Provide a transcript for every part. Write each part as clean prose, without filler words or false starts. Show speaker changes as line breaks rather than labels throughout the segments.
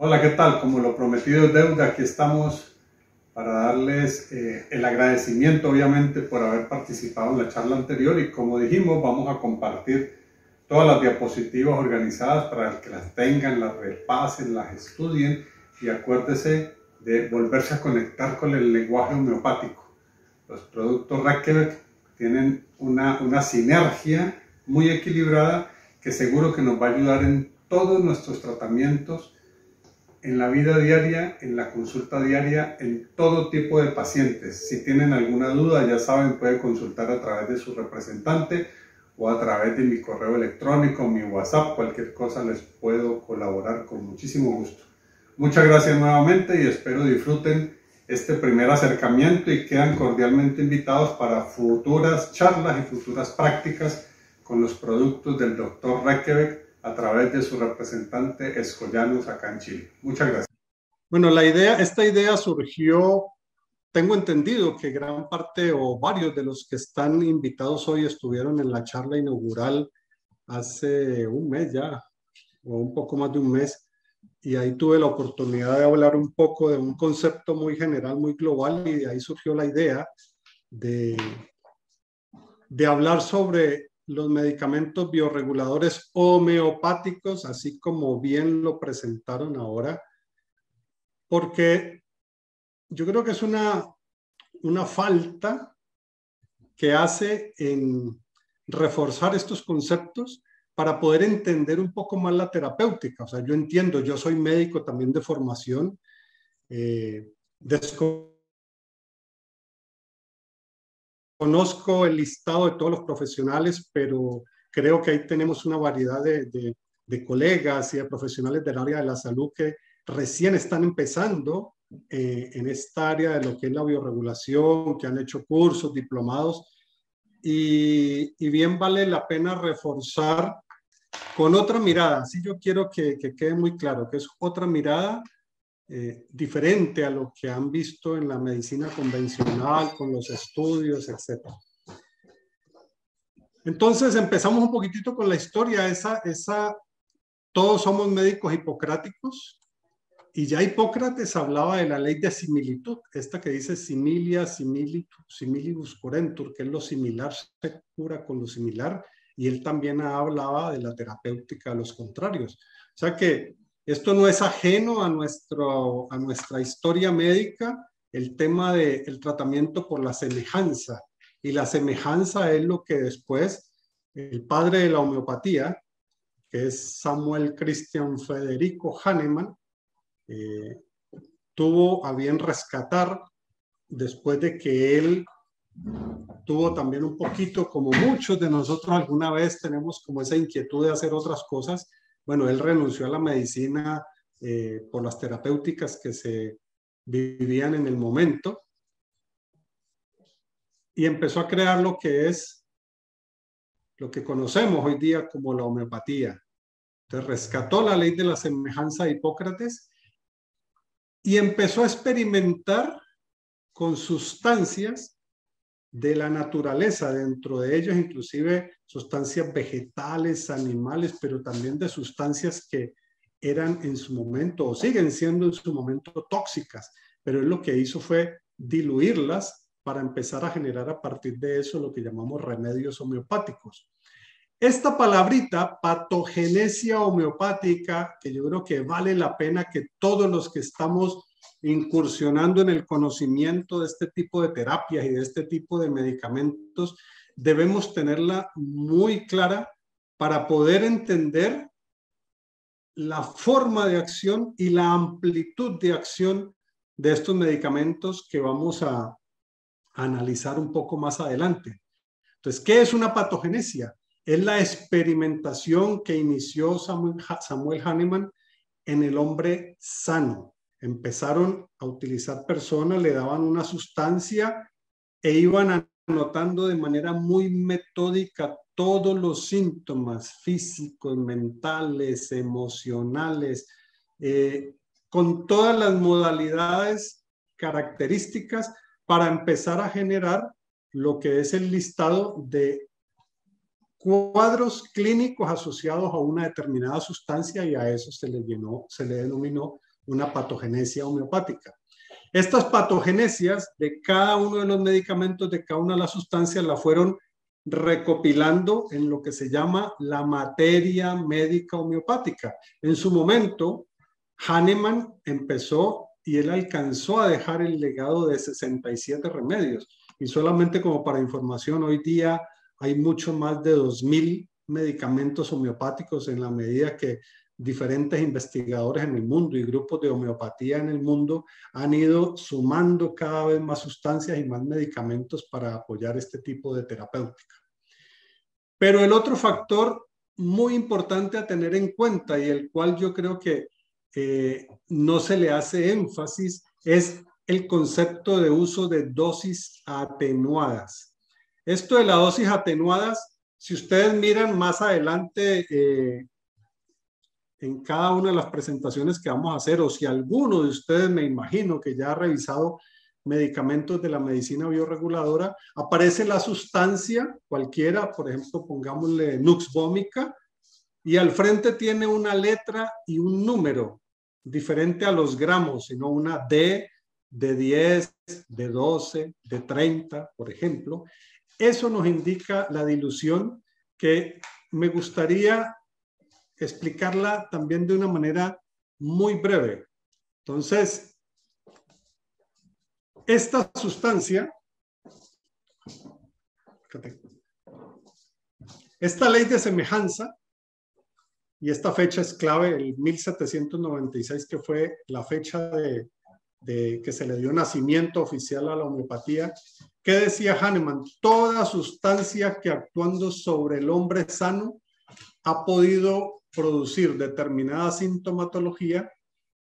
Hola, ¿qué tal? Como lo prometido es deuda, aquí estamos para darles el agradecimiento, obviamente, por haber participado en la charla anterior y como dijimos, vamos a compartir todas las diapositivas organizadas para que las tengan, las repasen, las estudien y acuérdese de volverse a conectar con el lenguaje homeopático. Los productos Reckebeck tienen una sinergia muy equilibrada que seguro que nos va a ayudar en todos nuestros tratamientos, en la vida diaria, en la consulta diaria, en todo tipo de pacientes. Si tienen alguna duda, ya saben, pueden consultar a través de su representante o a través de mi correo electrónico, mi WhatsApp, cualquier cosa les puedo colaborar con muchísimo gusto. Muchas gracias nuevamente y espero disfruten este primer acercamiento y quedan cordialmente invitados para futuras charlas y futuras prácticas con los productos del Dr. Reckebeck a través de su representante Escollanos acá en Chile. Muchas gracias.
Bueno, esta idea surgió, tengo entendido que gran parte o varios de los que están invitados hoy estuvieron en la charla inaugural hace un mes ya, o un poco más de un mes, y ahí tuve la oportunidad de hablar un poco de un concepto muy general, muy global, y de ahí surgió la idea de, de hablar sobre los medicamentos bioreguladores homeopáticos, así como bien lo presentaron ahora, porque yo creo que es una falta que hace en reforzar estos conceptos para poder entender un poco más la terapéutica. O sea, yo entiendo, yo soy médico también de formación, conozco el listado de todos los profesionales, pero creo que ahí tenemos una variedad de colegas y de profesionales del área de la salud que recién están empezando en esta área de lo que es la bioregulación, que han hecho cursos, diplomados, y bien vale la pena reforzar con otra mirada. Sí, yo quiero que quede muy claro que es otra mirada diferente a lo que han visto en la medicina convencional, con los estudios, etc. Entonces empezamos un poquitito con la historia. Todos somos médicos hipocráticos y ya Hipócrates hablaba de la ley de similitud, esta que dice similia, similibus curentur, que es lo similar se cura con lo similar, y él también hablaba de la terapéutica a los contrarios. O sea que esto no es ajeno a nuestra historia médica, el tema del tratamiento por la semejanza. Y la semejanza es lo que después el padre de la homeopatía, que es Samuel Christian Federico Hahnemann, tuvo a bien rescatar después de que él tuvo también un poquito, como muchos de nosotros alguna vez tenemos como esa inquietud de hacer otras cosas. Bueno, él renunció a la medicina por las terapéuticas que se vivían en el momento y empezó a crear lo que es lo que conocemos hoy día como la homeopatía. Entonces rescató la ley de la semejanza de Hipócrates y empezó a experimentar con sustancias de la naturaleza, dentro de ellos inclusive sustancias vegetales, animales, pero también de sustancias que eran en su momento o siguen siendo en su momento tóxicas, pero él lo que hizo fue diluirlas para empezar a generar a partir de eso lo que llamamos remedios homeopáticos. Esta palabrita, patogenesia homeopática, que yo creo que vale la pena que todos los que estamos incursionando en el conocimiento de este tipo de terapias y de este tipo de medicamentos, debemos tenerla muy clara para poder entender la forma de acción y la amplitud de acción de estos medicamentos que vamos a analizar un poco más adelante. Entonces, ¿qué es una patogenesia? Es la experimentación que inició Samuel Hahnemann en el hombre sano. Empezaron a utilizar personas, le daban una sustancia e iban anotando de manera muy metódica todos los síntomas físicos, mentales, emocionales, con todas las modalidades características para empezar a generar lo que es el listado de cuadros clínicos asociados a una determinada sustancia, y a eso se le denominó una patogenesia homeopática. Estas patogenesias de cada uno de los medicamentos, de cada una de las sustancias, la fueron recopilando en lo que se llama la materia médica homeopática. En su momento, Hahnemann empezó y él alcanzó a dejar el legado de 67 remedios. Y solamente como para información, hoy día hay mucho más de 2000 medicamentos homeopáticos, en la medida que diferentes investigadores en el mundo y grupos de homeopatía en el mundo han ido sumando cada vez más sustancias y más medicamentos para apoyar este tipo de terapéutica. Pero el otro factor muy importante a tener en cuenta, y el cual yo creo que no se le hace énfasis, es el concepto de uso de dosis atenuadas. Esto de las dosis atenuadas, si ustedes miran más adelante en cada una de las presentaciones que vamos a hacer, o si alguno de ustedes, me imagino que ya ha revisado medicamentos de la medicina bioreguladora, aparece la sustancia cualquiera, por ejemplo, pongámosle Nux vomica, y al frente tiene una letra y un número diferente a los gramos, sino una D de 10, de 12, de 30, por ejemplo. Eso nos indica la dilución, que me gustaría explicarla también de una manera muy breve. Entonces, esta sustancia, esta ley de semejanza, y esta fecha es clave, el 1796, que fue la fecha de que se le dio nacimiento oficial a la homeopatía. ¿Qué decía Hahnemann? Toda sustancia que actuando sobre el hombre sano ha podido producir determinada sintomatología,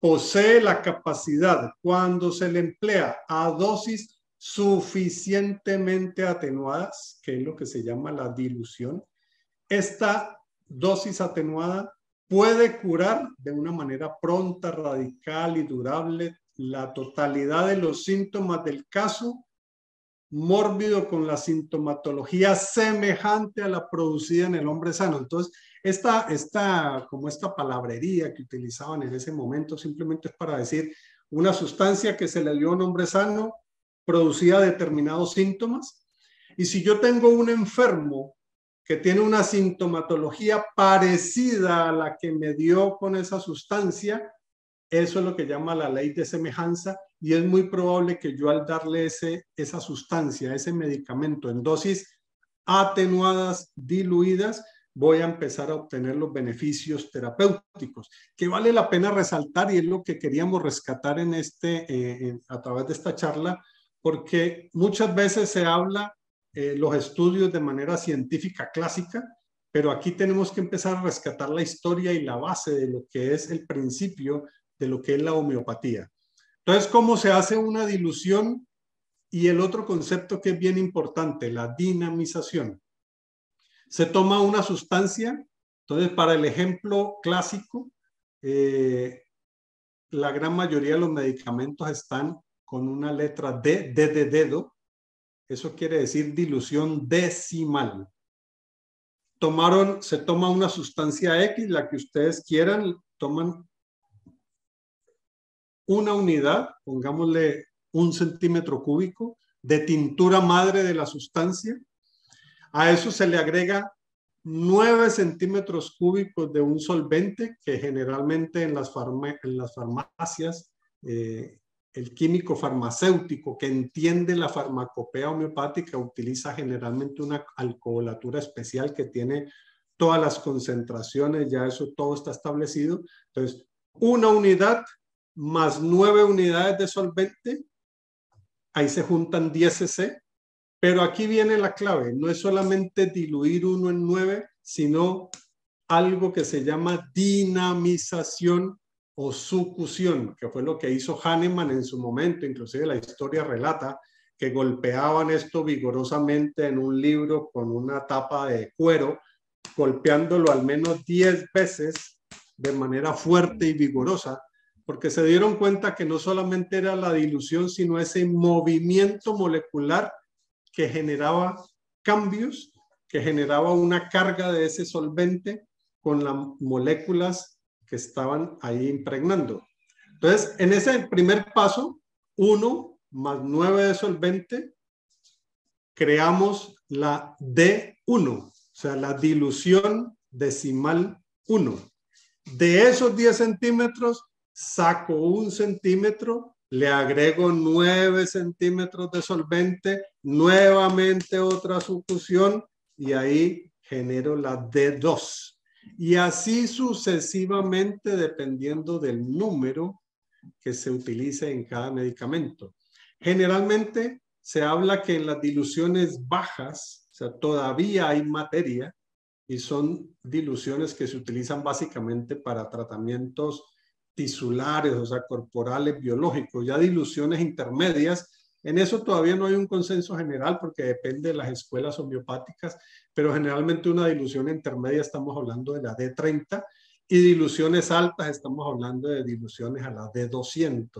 posee la capacidad, cuando se le emplea a dosis suficientemente atenuadas, que es lo que se llama la dilución, esta dosis atenuada puede curar de una manera pronta, radical y durable la totalidad de los síntomas del caso mórbido, con la sintomatología semejante a la producida en el hombre sano. Entonces, esta palabrería que utilizaban en ese momento simplemente es para decir una sustancia que se le dio a un hombre sano producía determinados síntomas. Y si yo tengo un enfermo que tiene una sintomatología parecida a la que me dio con esa sustancia, eso es lo que llama la ley de semejanza, y es muy probable que yo, al darle esa sustancia, ese medicamento en dosis atenuadas, diluidas, voy a empezar a obtener los beneficios terapéuticos, que vale la pena resaltar, y es lo que queríamos rescatar en a través de esta charla, porque muchas veces se habla los estudios de manera científica clásica, pero aquí tenemos que empezar a rescatar la historia y la base de lo que es el principio de lo que es la homeopatía. Entonces, ¿cómo se hace una dilución? Y el otro concepto que es bien importante, la dinamización. Se toma una sustancia, entonces para el ejemplo clásico, la gran mayoría de los medicamentos están con una letra D, D de dedo. Eso quiere decir dilución decimal. Se toma una sustancia X, la que ustedes quieran, toman una unidad, pongámosle 1 centímetro cúbico de tintura madre de la sustancia. A eso se le agrega 9 centímetros cúbicos de un solvente, que generalmente en las farmacias, el químico farmacéutico que entiende la farmacopea homeopática utiliza generalmente una alcoholatura especial que tiene todas las concentraciones, ya eso todo está establecido. Entonces, una unidad más 9 unidades de solvente, ahí se juntan 10 cc, pero aquí viene la clave, no es solamente diluir 1 en 9, sino algo que se llama dinamización o sucusión, que fue lo que hizo Hahnemann en su momento. Inclusive la historia relata que golpeaban esto vigorosamente en un libro con una tapa de cuero, golpeándolo al menos 10 veces de manera fuerte y vigorosa, porque se dieron cuenta que no solamente era la dilución, sino ese movimiento molecular que generaba cambios, que generaba una carga de ese solvente con las moléculas que estaban ahí impregnando. Entonces, en ese primer paso, 1 más 9 de solvente, creamos la D1, o sea, la dilución decimal 1. De esos 10 centímetros, saco 1 centímetro, le agrego 9 centímetros de solvente, nuevamente otra succión y ahí genero la D2. Y así sucesivamente dependiendo del número que se utilice en cada medicamento. Generalmente se habla que en las diluciones bajas, o sea, todavía hay materia y son diluciones que se utilizan básicamente para tratamientos tisulares, o sea, corporales, biológicos. Ya diluciones intermedias, en eso todavía no hay un consenso general porque depende de las escuelas homeopáticas, pero generalmente una dilución intermedia estamos hablando de la D30 y diluciones altas estamos hablando de diluciones a la D200.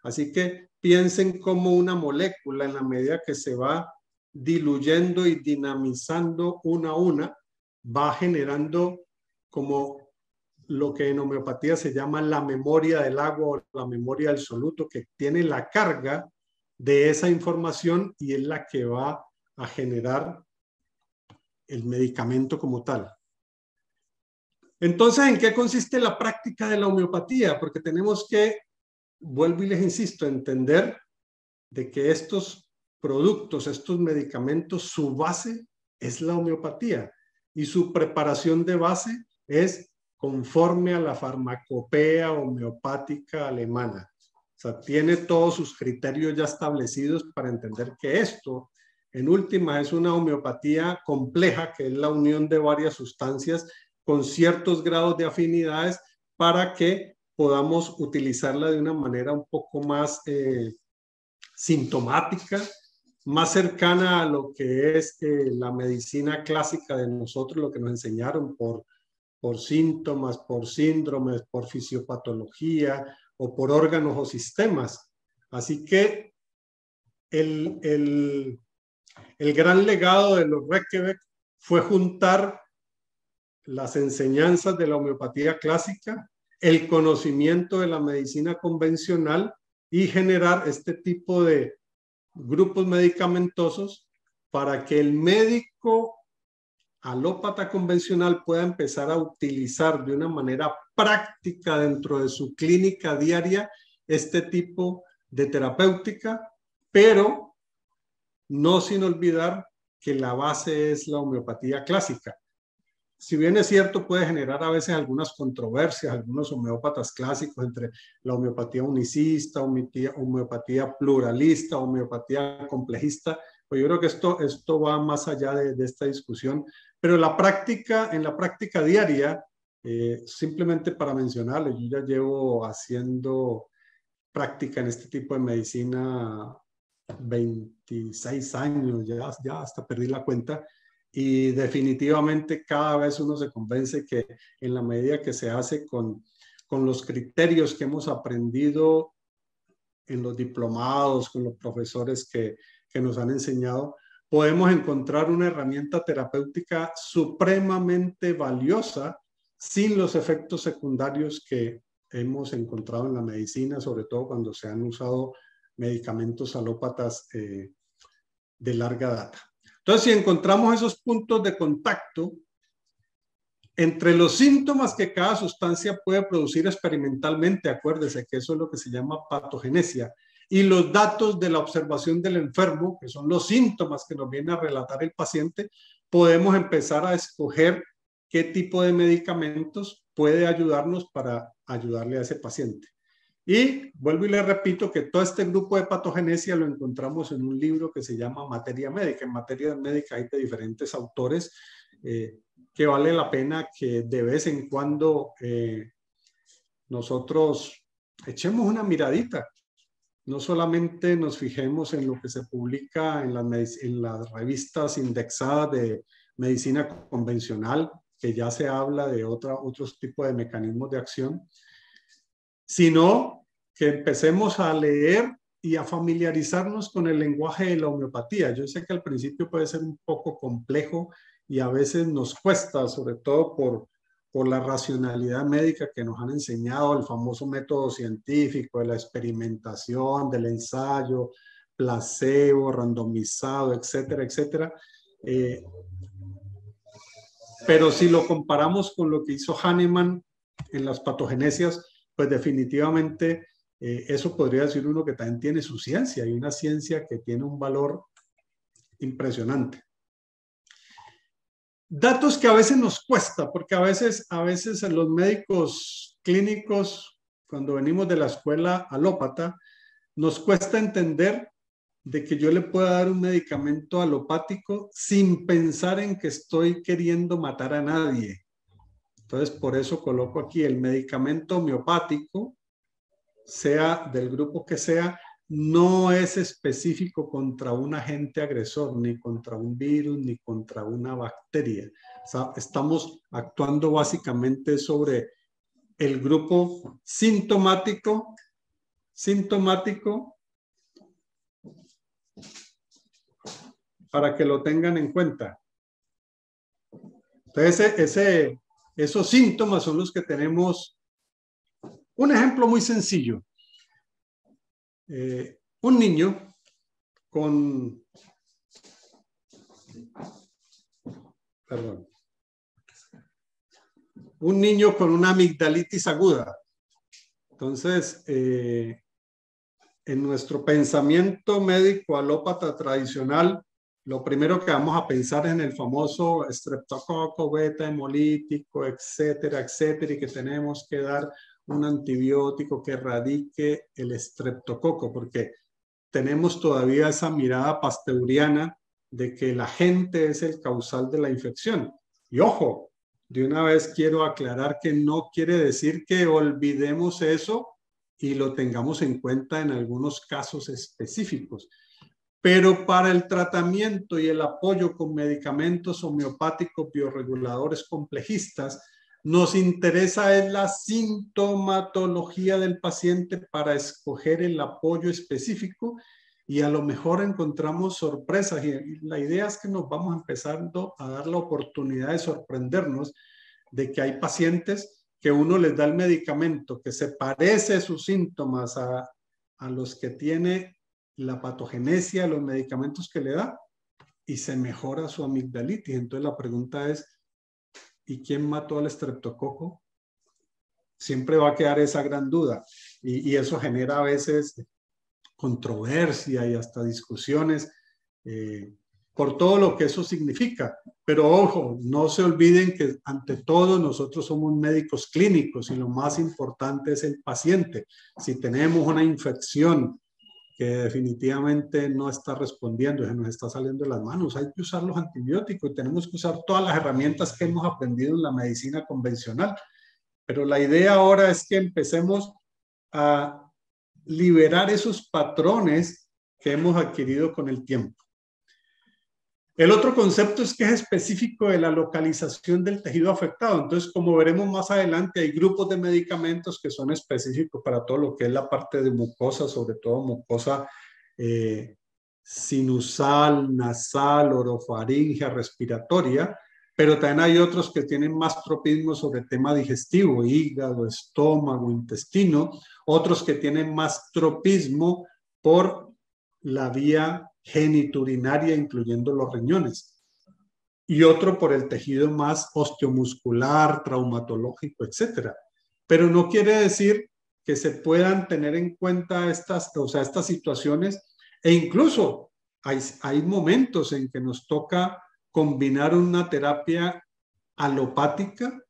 Así que piensen como una molécula en la medida que se va diluyendo y dinamizando una a una, va generando como lo que en homeopatía se llama la memoria del agua o la memoria del soluto, que tiene la carga de esa información y es la que va a generar el medicamento como tal. Entonces, ¿en qué consiste la práctica de la homeopatía? Porque tenemos que, vuelvo y les insisto, entender de que estos productos, estos medicamentos, su base es la homeopatía y su preparación de base es conforme a la farmacopea homeopática alemana. O sea, tiene todos sus criterios ya establecidos para entender que esto, en última, es una homeopatía compleja, que es la unión de varias sustancias con ciertos grados de afinidades para que podamos utilizarla de una manera un poco más sintomática, más cercana a lo que es la medicina clásica de nosotros, lo que nos enseñaron por síntomas, por síndromes, por fisiopatología o por órganos o sistemas. Así que el gran legado de los Reykjavik fue juntar las enseñanzas de la homeopatía clásica, el conocimiento de la medicina convencional y generar este tipo de grupos medicamentosos para que el médico alópata convencional pueda empezar a utilizar de una manera práctica dentro de su clínica diaria este tipo de terapéutica, pero no sin olvidar que la base es la homeopatía clásica. Si bien es cierto, puede generar a veces algunas controversias, algunos homeópatas clásicos entre la homeopatía unicista, homeopatía pluralista, homeopatía complejista, pues yo creo que esto va más allá de esta discusión. Pero en la práctica diaria, simplemente para mencionarles, yo ya llevo haciendo práctica en este tipo de medicina 26 años, ya hasta perdí la cuenta. Y definitivamente cada vez uno se convence que en la medida que se hace con los criterios que hemos aprendido en los diplomados, con los profesores que nos han enseñado, podemos encontrar una herramienta terapéutica supremamente valiosa sin los efectos secundarios que hemos encontrado en la medicina, sobre todo cuando se han usado medicamentos alópatas de larga data. Entonces, si encontramos esos puntos de contacto entre los síntomas que cada sustancia puede producir experimentalmente, acuérdese que eso es lo que se llama patogenesia, y los datos de la observación del enfermo, que son los síntomas que nos viene a relatar el paciente, podemos empezar a escoger qué tipo de medicamentos puede ayudarnos para ayudarle a ese paciente. Y vuelvo y le repito que todo este grupo de patogenesia lo encontramos en un libro que se llama Materia Médica. En Materia Médica hay de diferentes autores que vale la pena que de vez en cuando nosotros echemos una miradita. No solamente nos fijemos en lo que se publica en las revistas indexadas de medicina convencional, que ya se habla de otros tipos de mecanismos de acción, sino que empecemos a leer y a familiarizarnos con el lenguaje de la homeopatía. Yo sé que al principio puede ser un poco complejo y a veces nos cuesta, sobre todo por la racionalidad médica que nos han enseñado, el famoso método científico de la experimentación, del ensayo, placebo, randomizado, etcétera, etcétera. Pero si lo comparamos con lo que hizo Hahnemann en las patogenesias, pues definitivamente eso podría decir uno que también tiene su ciencia, y una ciencia que tiene un valor impresionante. Datos que a veces nos cuesta, porque a veces a los médicos clínicos, cuando venimos de la escuela alópata, nos cuesta entender de que yo le pueda dar un medicamento alopático sin pensar en que estoy queriendo matar a nadie. Entonces, por eso coloco aquí el medicamento homeopático, sea del grupo que sea, no es específico contra un agente agresor, ni contra un virus, ni contra una bacteria. O sea, estamos actuando básicamente sobre el grupo sintomático, para que lo tengan en cuenta. Entonces, esos síntomas son los que tenemos. Un ejemplo muy sencillo. Un niño con... Perdón. Un niño con una amigdalitis aguda. Entonces, en nuestro pensamiento médico alópata tradicional, lo primero que vamos a pensar es en el famoso estreptococo beta hemolítico, etcétera, etcétera, y que tenemos que dar un antibiótico que erradique el estreptococo, porque tenemos todavía esa mirada pasteuriana de que el agente es el causal de la infección. Y ojo, de una vez quiero aclarar que no quiere decir que olvidemos eso y lo tengamos en cuenta en algunos casos específicos. Pero para el tratamiento y el apoyo con medicamentos homeopáticos bioreguladores complejistas, nos interesa es la sintomatología del paciente para escoger el apoyo específico, y a lo mejor encontramos sorpresas, y la idea es que nos vamos empezando a dar la oportunidad de sorprendernos de que hay pacientes que uno les da el medicamento que se parece a sus síntomas a los que tiene la patogenesia, los medicamentos que le da, y se mejora su amigdalitis. Entonces la pregunta es, ¿y quién mató al estreptococo? Siempre va a quedar esa gran duda, y eso genera a veces controversia y hasta discusiones por todo lo que eso significa. Pero ojo, no se olviden que ante todo nosotros somos médicos clínicos y lo más importante es el paciente. Si tenemos una infección que definitivamente no está respondiendo, se nos está saliendo de las manos, hay que usar los antibióticos y tenemos que usar todas las herramientas que hemos aprendido en la medicina convencional. Pero la idea ahora es que empecemos a liberar esos patrones que hemos adquirido con el tiempo. El otro concepto es que es específico de la localización del tejido afectado. Entonces, como veremos más adelante, hay grupos de medicamentos que son específicos para todo lo que es la parte de mucosa, sobre todo mucosa sinusal, nasal, orofaringea, respiratoria, pero también hay otros que tienen más tropismo sobre tema digestivo, hígado, estómago, intestino, otros que tienen más tropismo por la vía geniturinaria, incluyendo los riñones, y otro por el tejido más osteomuscular, traumatológico, etcétera. Pero no quiere decir que se puedan tener en cuenta estas situaciones, e incluso hay momentos en que nos toca combinar una terapia alopática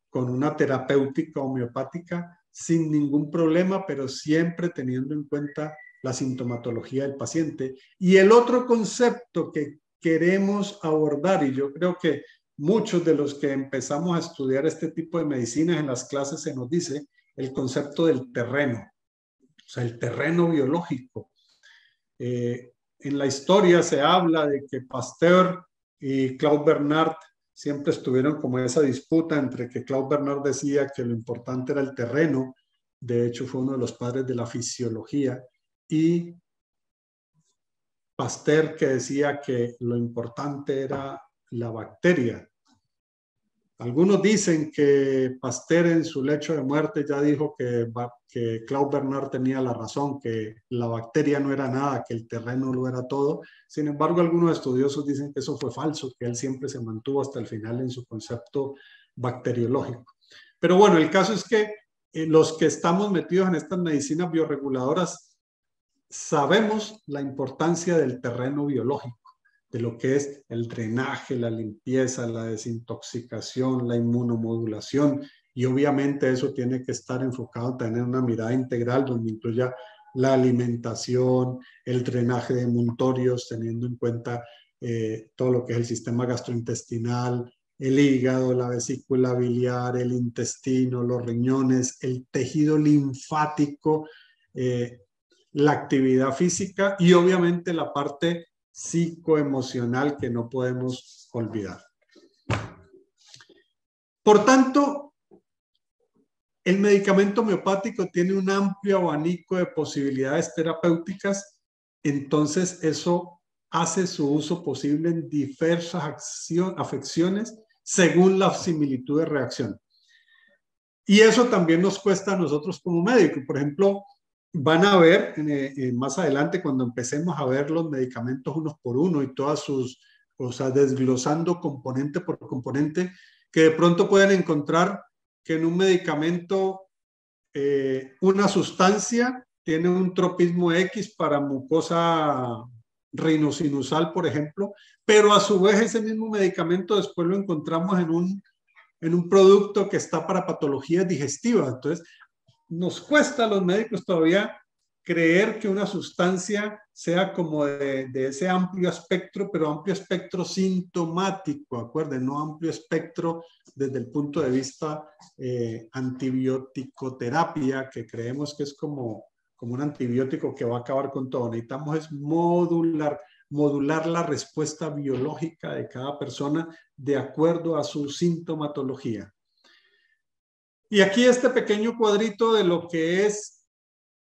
con una terapéutica homeopática sin ningún problema, pero siempre teniendo en cuenta la sintomatología del paciente. Y el otro concepto que queremos abordar, y yo creo que muchos de los que empezamos a estudiar este tipo de medicinas en las clases se nos dice, el concepto del terreno, o sea, el terreno biológico. En la historia se habla de que Pasteur y Claude Bernard siempre estuvieron como esa disputa entre que Claude Bernard decía que lo importante era el terreno, de hecho fue uno de los padres de la fisiología, y Pasteur que decía que lo importante era la bacteria. Algunos dicen que Pasteur en su lecho de muerte ya dijo que Claude Bernard tenía la razón, que la bacteria no era nada, que el terreno lo era todo. Sin embargo, algunos estudiosos dicen que eso fue falso, que él siempre se mantuvo hasta el final en su concepto bacteriológico. Pero bueno, el caso es que los que estamos metidos en estas medicinas bioreguladoras sabemos la importancia del terreno biológico, de lo que es el drenaje, la limpieza, la desintoxicación, la inmunomodulación, y obviamente eso tiene que estar enfocado en tener una mirada integral donde incluya la alimentación, el drenaje de emuntorios, teniendo en cuenta todo lo que es el sistema gastrointestinal, el hígado, la vesícula biliar, el intestino, los riñones, el tejido linfático, la actividad física y obviamente la parte psicoemocional que no podemos olvidar. Por tanto, el medicamento homeopático tiene un amplio abanico de posibilidades terapéuticas, entonces eso hace su uso posible en diversas afecciones según la similitud de reacción. Y eso también nos cuesta a nosotros como médicos. Por ejemplo, van a ver más adelante cuando empecemos a ver los medicamentos unos por uno y todas sus, o sea, desglosando componente por componente, que de pronto pueden encontrar que en un medicamento una sustancia tiene un tropismo X para mucosa rinosinusal, por ejemplo, pero a su vez ese mismo medicamento después lo encontramos en un producto que está para patologías digestivas. Entonces, nos cuesta a los médicos todavía creer que una sustancia sea como de ese amplio espectro, pero amplio espectro sintomático, acuérdense, no amplio espectro desde el punto de vista antibiótico-terapia, que creemos que es como un antibiótico que va a acabar con todo. Necesitamos es modular la respuesta biológica de cada persona de acuerdo a su sintomatología. Y aquí este pequeño cuadrito de lo que es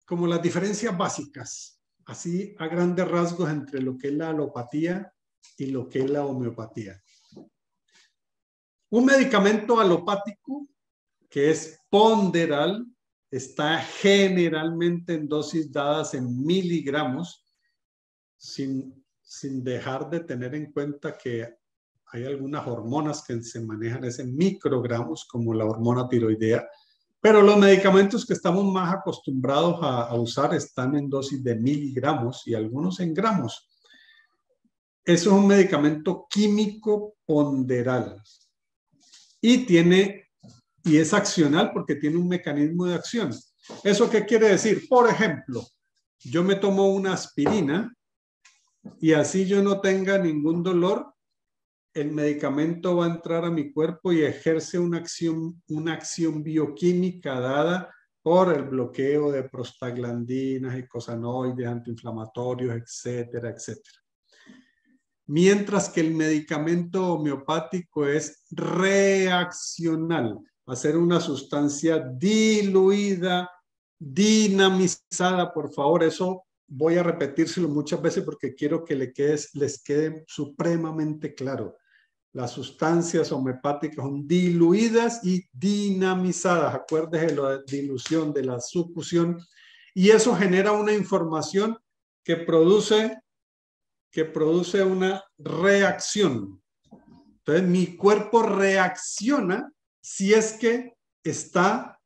como las diferencias básicas, así a grandes rasgos entre lo que es la alopatía y lo que es la homeopatía. Un medicamento alopático que es ponderal está generalmente en dosis dadas en miligramos, sin dejar de tener en cuenta que hay algunas hormonas que se manejan en microgramos, como la hormona tiroidea, pero los medicamentos que estamos más acostumbrados a usar están en dosis de miligramos y algunos en gramos. Eso es un medicamento químico ponderal y es accional porque tiene un mecanismo de acción. ¿Eso qué quiere decir? Por ejemplo, yo me tomo una aspirina y así yo no tenga ningún dolor, el medicamento va a entrar a mi cuerpo y ejerce una acción bioquímica dada por el bloqueo de prostaglandinas, eicosanoides, antiinflamatorios, etcétera, etcétera. Mientras que el medicamento homeopático es reaccional, va a ser una sustancia diluida, dinamizada, por favor, eso voy a repetírselo muchas veces porque quiero que les quede supremamente claro. Las sustancias homeopáticas son diluidas y dinamizadas. Acuérdese de la dilución, de la succión. Y eso genera una información que produce una reacción. Entonces, mi cuerpo reacciona si es que está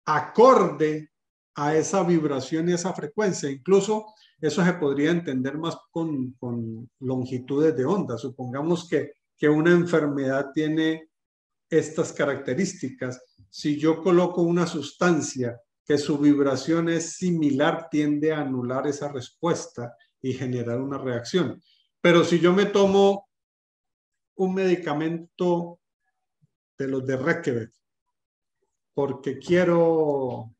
acorde a esa vibración y esa frecuencia. Incluso eso se podría entender más con longitudes de onda. Supongamos que una enfermedad tiene estas características. Si yo coloco una sustancia que su vibración es similar, tiende a anular esa respuesta y generar una reacción. Pero si yo me tomo un medicamento de los de Reykjavik porque quiero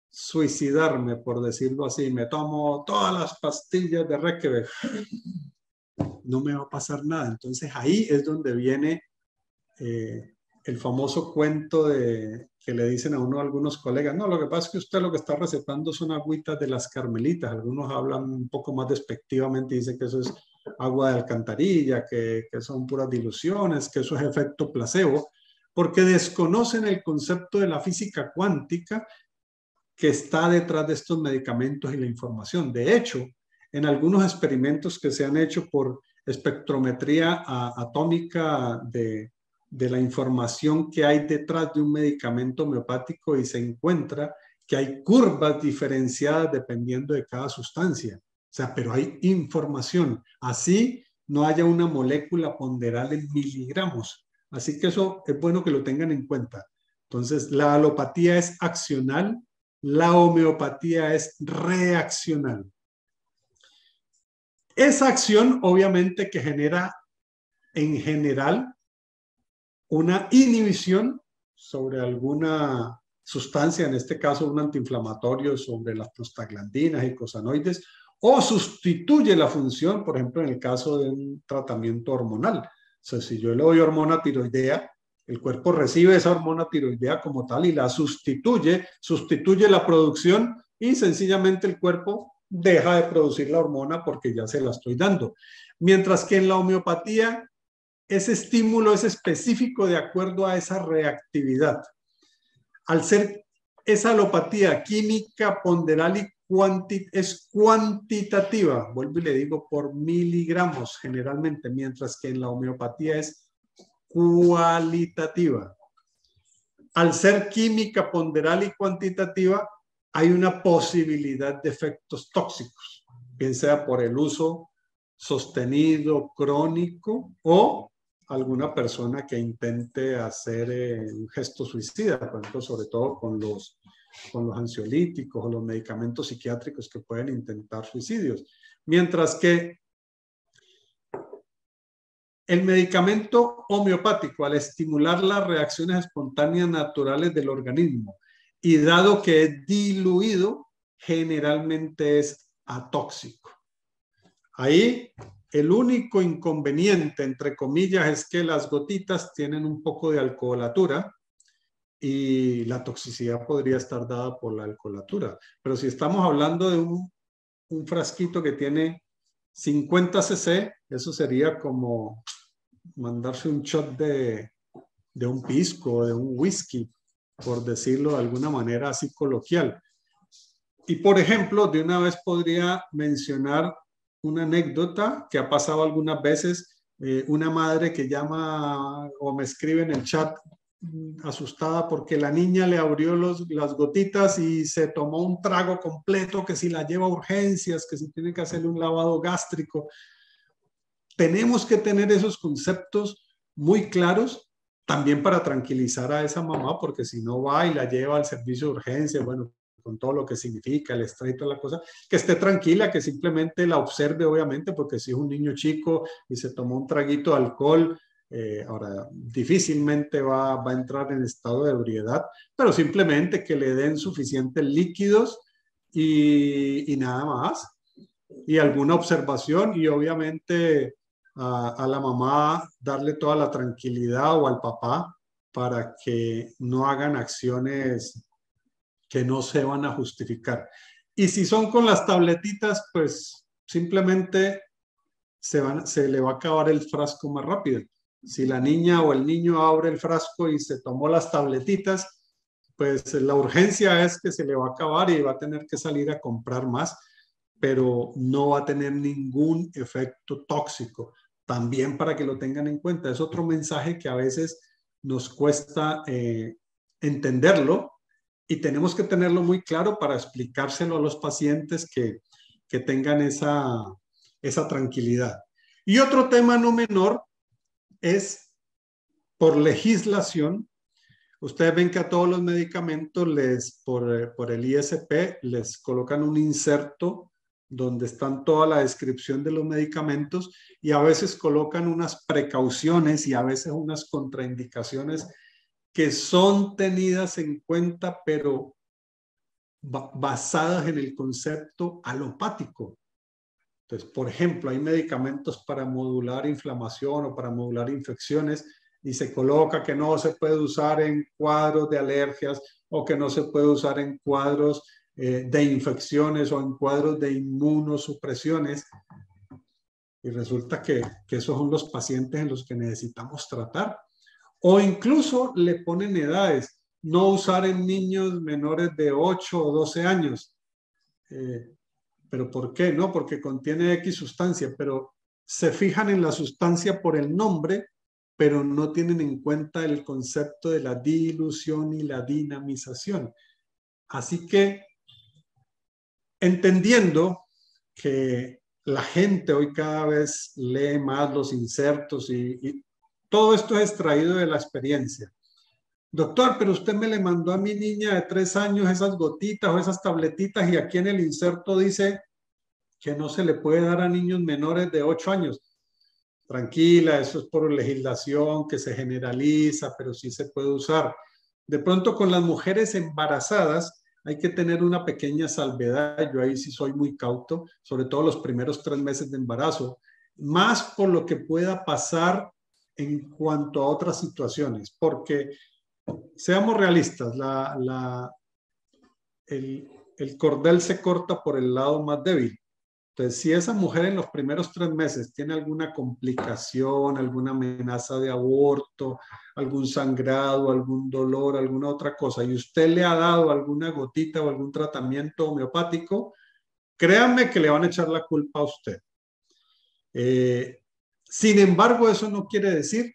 suicidarme, por decirlo así, me tomo todas las pastillas de Reykjavik, no me va a pasar nada. Entonces ahí es donde viene el famoso cuento que le dicen a uno algunos colegas, no, lo que pasa es que usted lo que está recetando son agüitas de las carmelitas. Algunos hablan un poco más despectivamente y dicen que eso es agua de alcantarilla, que son puras diluciones, que eso es efecto placebo, porque desconocen el concepto de la física cuántica que está detrás de estos medicamentos y la información. De hecho, en algunos experimentos que se han hecho por espectrometría atómica de la información que hay detrás de un medicamento homeopático, y se encuentra que hay curvas diferenciadas dependiendo de cada sustancia. O sea, pero hay información. Así no haya una molécula ponderal en miligramos. Así que eso es bueno que lo tengan en cuenta. Entonces, la alopatía es accional, la homeopatía es reaccional. Esa acción, obviamente, que genera en general una inhibición sobre alguna sustancia, en este caso un antiinflamatorio, sobre las prostaglandinas y icosanoides, o sustituye la función, por ejemplo, en el caso de un tratamiento hormonal. O sea, si yo le doy hormona tiroidea, el cuerpo recibe esa hormona tiroidea como tal y la sustituye la producción, y sencillamente el cuerpo deja de producir la hormona porque ya se la estoy dando. Mientras que en la homeopatía, ese estímulo es específico de acuerdo a esa reactividad. Al ser esa alopatía química, ponderal y es cuantitativa, vuelvo y le digo, por miligramos generalmente, mientras que en la homeopatía es cualitativa. Al ser química, ponderal y cuantitativa, hay una posibilidad de efectos tóxicos, bien sea por el uso sostenido, crónico, o alguna persona que intente hacer un gesto suicida, por ejemplo, sobre todo con los ansiolíticos o los medicamentos psiquiátricos que pueden intentar suicidios. Mientras que el medicamento homeopático, al estimular las reacciones espontáneas naturales del organismo, y dado que es diluido, generalmente es atóxico. Ahí el único inconveniente, entre comillas, es que las gotitas tienen un poco de alcoholatura, y la toxicidad podría estar dada por la alcoholatura. Pero si estamos hablando de un frasquito que tiene 50 cc, eso sería como mandarse un shot de un pisco, de un whisky, por decirlo de alguna manera así coloquial. Y por ejemplo, de una vez podría mencionar una anécdota que ha pasado algunas veces. Una madre que llama o me escribe en el chat asustada porque la niña le abrió las gotitas y se tomó un trago completo, que si la lleva a urgencias, que si tiene que hacerle un lavado gástrico. Tenemos que tener esos conceptos muy claros también para tranquilizar a esa mamá, porque si no va y la lleva al servicio de urgencia, bueno, con todo lo que significa el estrés y toda la cosa, que esté tranquila, que simplemente la observe, obviamente, porque si es un niño chico y se tomó un traguito de alcohol, ahora difícilmente va a entrar en estado de ebriedad, pero simplemente que le den suficientes líquidos y nada más, y alguna observación, y obviamente a la mamá darle toda la tranquilidad, o al papá, para que no hagan acciones que no se van a justificar. Y si son con las tabletitas, pues simplemente se le va a acabar el frasco más rápido. Si la niña o el niño abre el frasco y se tomó las tabletitas, pues la urgencia es que se le va a acabar y va a tener que salir a comprar más, pero no va a tener ningún efecto tóxico. También para que lo tengan en cuenta. Es otro mensaje que a veces nos cuesta entenderlo, y tenemos que tenerlo muy claro para explicárselo a los pacientes que tengan esa tranquilidad. Y otro tema no menor es, por legislación, ustedes ven que a todos los medicamentos por el ISP les colocan un inserto donde están toda la descripción de los medicamentos, y a veces colocan unas precauciones y a veces unas contraindicaciones que son tenidas en cuenta, pero basadas en el concepto alopático. Entonces, por ejemplo, hay medicamentos para modular inflamación o para modular infecciones, y se coloca que no se puede usar en cuadros de alergias, o que no se puede usar en cuadros de infecciones, o en cuadros de inmunosupresiones. y resulta que esos son los pacientes en los que necesitamos tratar. O incluso le ponen edades, no usar en niños menores de 8 o 12 años. ¿Pero por qué? No, porque contiene X sustancia, pero se fijan en la sustancia por el nombre, pero no tienen en cuenta el concepto de la dilución y la dinamización. Así que, entendiendo que la gente hoy cada vez lee más los insertos y todo esto es extraído de la experiencia. Doctor, pero usted me le mandó a mi niña de 3 años esas gotitas o esas tabletitas y aquí en el inserto dice que no se le puede dar a niños menores de 8 años. Tranquila, eso es por legislación que se generaliza, pero sí se puede usar. De pronto con las mujeres embarazadas hay que tener una pequeña salvedad. Yo ahí sí soy muy cauto, sobre todo los primeros 3 meses de embarazo, más por lo que pueda pasar en cuanto a otras situaciones, porque seamos realistas, el cordel se corta por el lado más débil. Entonces, si esa mujer en los primeros 3 meses tiene alguna complicación, alguna amenaza de aborto, algún sangrado, algún dolor, alguna otra cosa, y usted le ha dado alguna gotita o algún tratamiento homeopático, créanme que le van a echar la culpa a usted. Sin embargo, eso no quiere decir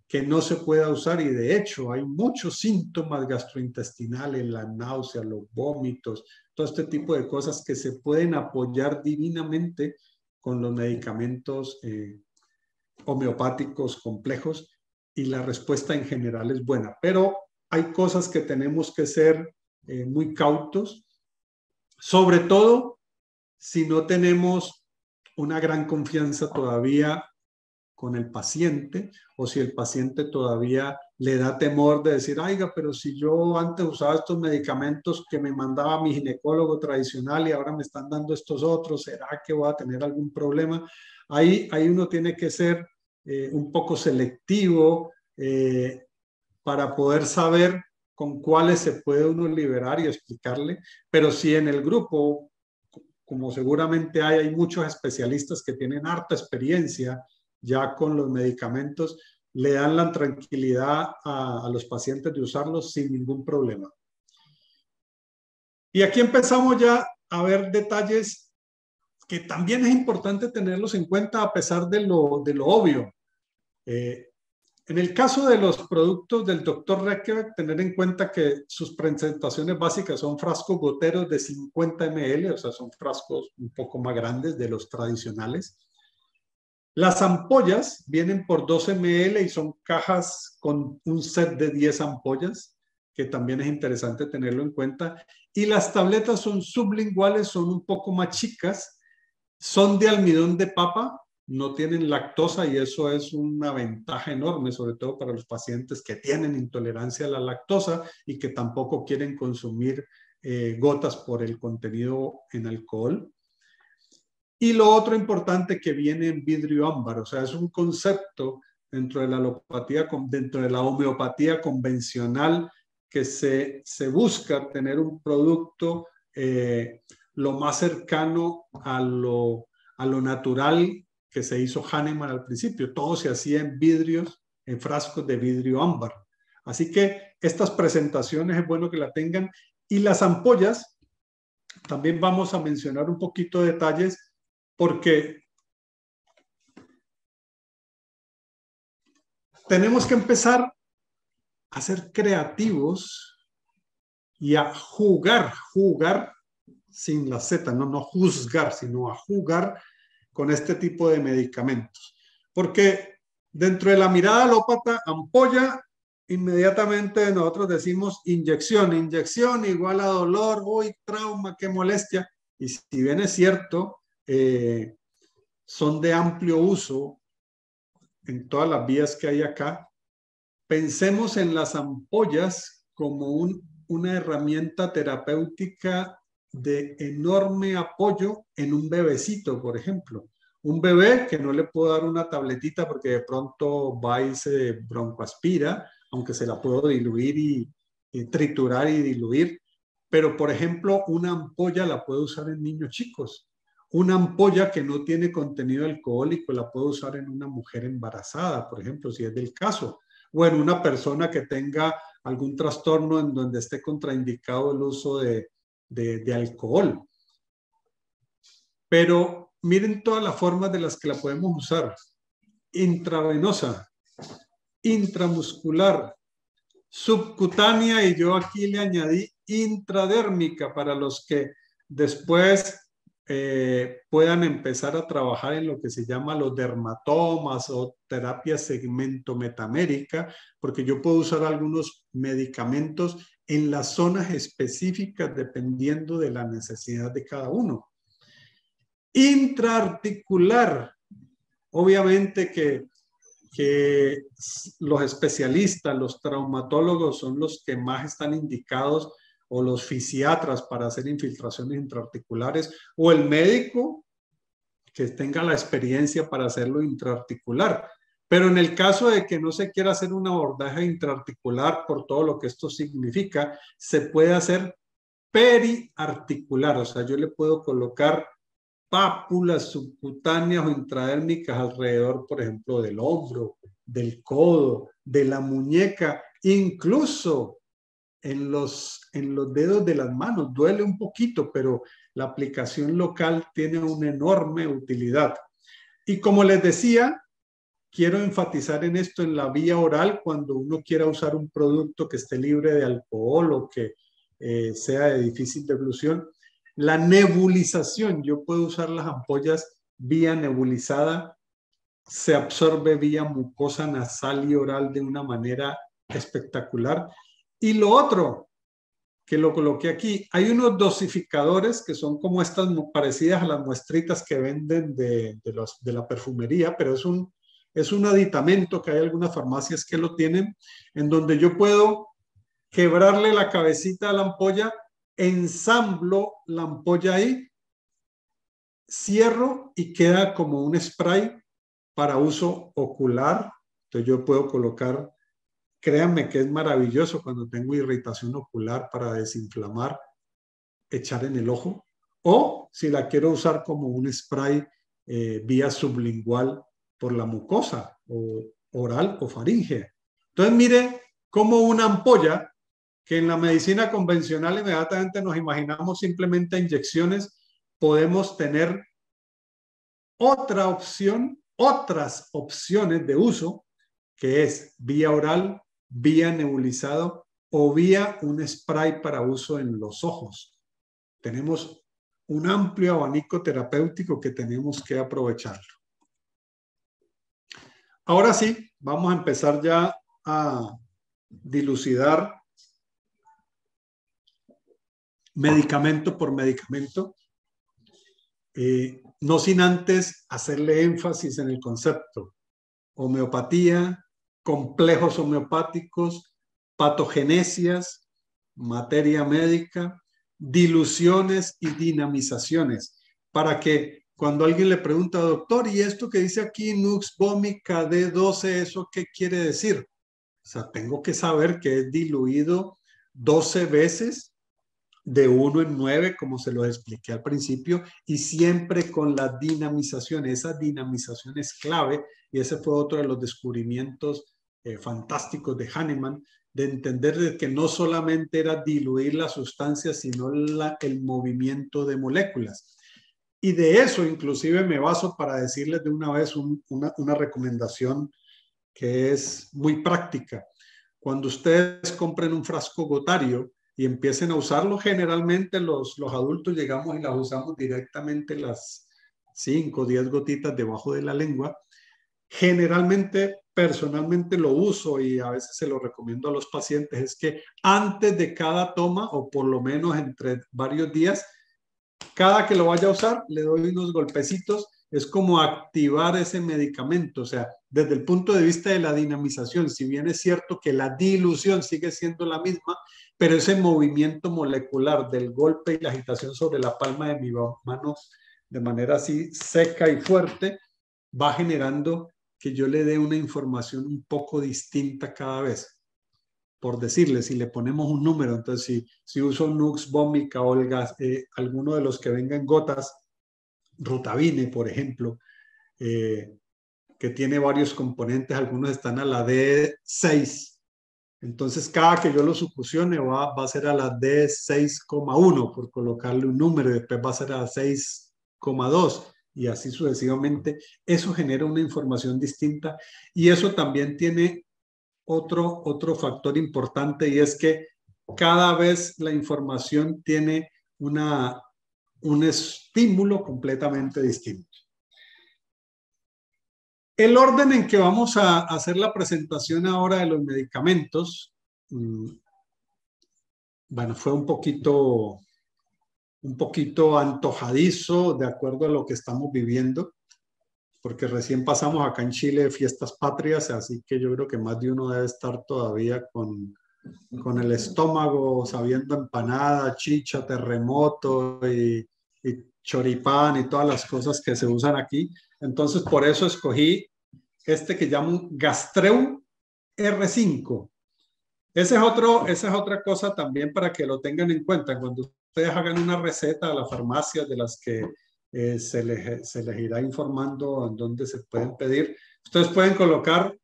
que no se pueda usar, y de hecho hay muchos síntomas gastrointestinales, la náusea, los vómitos, todo este tipo de cosas que se pueden apoyar divinamente con los medicamentos homeopáticos complejos, y la respuesta en general es buena, pero hay cosas que tenemos que ser muy cautos, sobre todo si no tenemos una gran confianza todavía con el paciente, o si el paciente todavía le da temor de decir, oiga, pero si yo antes usaba estos medicamentos que me mandaba mi ginecólogo tradicional y ahora me están dando estos otros, ¿será que voy a tener algún problema? Ahí uno tiene que ser un poco selectivo para poder saber con cuáles se puede uno liberar y explicarle, pero si en el grupo, como seguramente hay muchos especialistas que tienen harta experiencia ya con los medicamentos, le dan la tranquilidad a los pacientes de usarlos sin ningún problema. Y aquí empezamos ya a ver detalles que también es importante tenerlos en cuenta a pesar de lo obvio. En el caso de los productos del Dr. Reckebeck, tener en cuenta que sus presentaciones básicas son frascos goteros de 50 ml, o sea, son frascos un poco más grandes de los tradicionales. Las ampollas vienen por 12 ml y son cajas con un set de 10 ampollas, que también es interesante tenerlo en cuenta. Y las tabletas son sublinguales, son un poco más chicas, son de almidón de papa, no tienen lactosa, y eso es una ventaja enorme, sobre todo para los pacientes que tienen intolerancia a la lactosa y que tampoco quieren consumir gotas por el contenido en alcohol. Y lo otro importante, que viene en vidrio ámbar, o sea, es un concepto dentro de la alopatía, dentro de la homeopatía convencional, que se busca tener un producto lo más cercano a lo natural que se hizo Hahnemann al principio. Todo se hacía en vidrios, en frascos de vidrio ámbar. Así que estas presentaciones es bueno que la tengan. Y las ampollas, también vamos a mencionar un poquito de detalles, porque tenemos que empezar a ser creativos y a jugar sin la Z, no juzgar, sino a jugar con este tipo de medicamentos. Porque dentro de la mirada alópata, ampolla, inmediatamente nosotros decimos inyección igual a dolor, uy, trauma, qué molestia. Y si bien es cierto, son de amplio uso en todas las vías que hay acá, pensemos en las ampollas como una herramienta terapéutica de enorme apoyo en un bebecito, por ejemplo. Un bebé que no le puedo dar una tabletita porque de pronto va y se broncoaspira, aunque se la puedo diluir y triturar y diluir. Pero, por ejemplo, una ampolla la puedo usar en niños chicos. Una ampolla que no tiene contenido alcohólico la puedo usar en una mujer embarazada, por ejemplo, si es del caso, o en una persona que tenga algún trastorno en donde esté contraindicado el uso de alcohol. Pero miren todas las formas de las que la podemos usar. Intravenosa, intramuscular, subcutánea, y yo aquí le añadí intradérmica para los que después puedan empezar a trabajar en lo que se llama los dermatomas o terapia segmentometamérica, porque yo puedo usar algunos medicamentos en las zonas específicas dependiendo de la necesidad de cada uno. Intraarticular, obviamente que los especialistas, los traumatólogos son los que más están indicados, o los fisiatras para hacer infiltraciones intraarticulares, o el médico que tenga la experiencia para hacerlo intraarticular. Pero en el caso de que no se quiera hacer un abordaje intraarticular por todo lo que esto significa, se puede hacer periarticular, o sea, yo le puedo colocar pápulas subcutáneas o intradérmicas alrededor, por ejemplo, del hombro, del codo, de la muñeca, incluso en los dedos de las manos. Duele un poquito, pero la aplicación local tiene una enorme utilidad. Y como les decía, quiero enfatizar en esto en la vía oral cuando uno quiera usar un producto que esté libre de alcohol o que sea de difícil deglución. La nebulización, yo puedo usar las ampollas vía nebulizada, se absorbe vía mucosa nasal y oral de una manera espectacular. Y lo otro, que lo coloqué aquí, hay unos dosificadores que son como estas parecidas a las muestritas que venden de la perfumería, pero es un aditamento que hay algunas farmacias que lo tienen, en donde yo puedo quebrarle la cabecita a la ampolla, ensamblo la ampolla ahí, cierro y queda como un spray para uso ocular. Entonces yo puedo colocar, créanme que es maravilloso cuando tengo irritación ocular para desinflamar, echar en el ojo, o si la quiero usar como un spray vía sublingual por la mucosa o oral o faríngea. Entonces mire cómo una ampolla, que en la medicina convencional inmediatamente nos imaginamos simplemente inyecciones, podemos tener otra opción, otras opciones de uso, que es vía oral, vía nebulizado o vía un spray para uso en los ojos. Tenemos un amplio abanico terapéutico que tenemos que aprovecharlo. Ahora sí, vamos a empezar ya a dilucidar medicamento por medicamento, no sin antes hacerle énfasis en el concepto. Homeopatía, complejos homeopáticos, patogenesias, materia médica, diluciones y dinamizaciones, para que cuando alguien le pregunta, doctor, ¿y esto que dice aquí, Nux Vomica KD12, eso qué quiere decir? O sea, tengo que saber que es diluido 12 veces de 1 en 9, como se lo expliqué al principio, y siempre con la dinamización. Esa dinamización es clave, y ese fue otro de los descubrimientos fantásticos de Hahnemann, de entender de que no solamente era diluir la sustancia, sino el movimiento de moléculas. Y de eso inclusive me baso para decirles de una vez una recomendación que es muy práctica. Cuando ustedes compren un frasco gotario y empiecen a usarlo, generalmente los adultos llegamos y las usamos directamente las 5 o 10 gotitas debajo de la lengua. Generalmente, personalmente lo uso y a veces se lo recomiendo a los pacientes, es que antes de cada toma, o por lo menos entre varios días, cada que lo vaya a usar, le doy unos golpecitos. Es como activar ese medicamento. O sea, desde el punto de vista de la dinamización, si bien es cierto que la dilución sigue siendo la misma, pero ese movimiento molecular del golpe y la agitación sobre la palma de mi mano de manera así seca y fuerte va generando que yo le dé una información un poco distinta cada vez. Por decirle, si le ponemos un número, entonces si uso Nux Vomica o alguno de los que vengan gotas, Rutabine, por ejemplo, que tiene varios componentes, algunos están a la D6. Entonces, cada que yo lo succione va a ser a la D6,1 por colocarle un número, y después va a ser a la 6,2 y así sucesivamente. Eso genera una información distinta y eso también tiene otro factor importante, y es que cada vez la información tiene un estímulo completamente distinto. El orden en que vamos a hacer la presentación ahora de los medicamentos, bueno, fue un poquito antojadizo de acuerdo a lo que estamos viviendo, porque recién pasamos acá en Chile fiestas patrias, así que yo creo que más de uno debe estar todavía con el estómago sabiendo empanada, chicha, terremoto y choripán y todas las cosas que se usan aquí. Entonces, por eso escogí este que llamo Gastreu R5. Esa es otra cosa también para que lo tengan en cuenta. Cuando ustedes hagan una receta a las farmacias de las que se les irá informando en dónde se pueden pedir, ustedes pueden colocar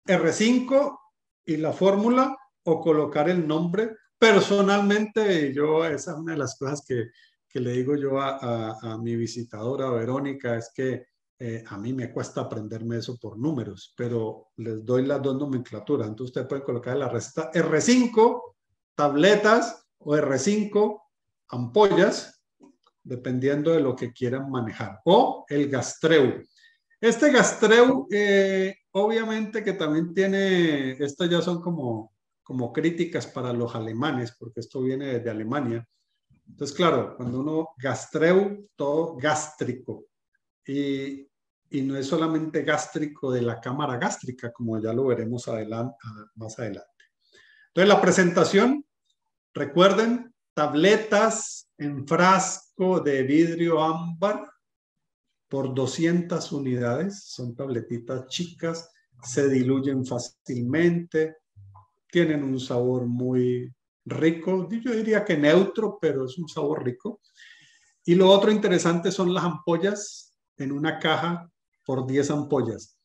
R5 y la fórmula o colocar el nombre. Personalmente, esa es una de las cosas que le digo yo a mi visitadora Verónica, es que a mí me cuesta aprenderme eso por números, pero les doy las dos nomenclaturas. Entonces ustedes pueden colocar en la receta R5 tabletas o R5 ampollas, dependiendo de lo que quieran manejar, o el Gastreu. Este Gastreu, obviamente que también tiene, estas ya son como críticas para los alemanes, porque esto viene desde Alemania. Entonces, claro, cuando uno Gastreu, todo gástrico, y no es solamente gástrico de la cámara gástrica, como ya lo veremos más adelante. Entonces, la presentación, recuerden, tabletas en frasco de vidrio ámbar por 200 unidades, son tabletitas chicas, se diluyen fácilmente, tienen un sabor muy rico, yo diría que neutro, pero es un sabor rico. Y lo otro interesante son las ampollas en una caja por 10 ampollas,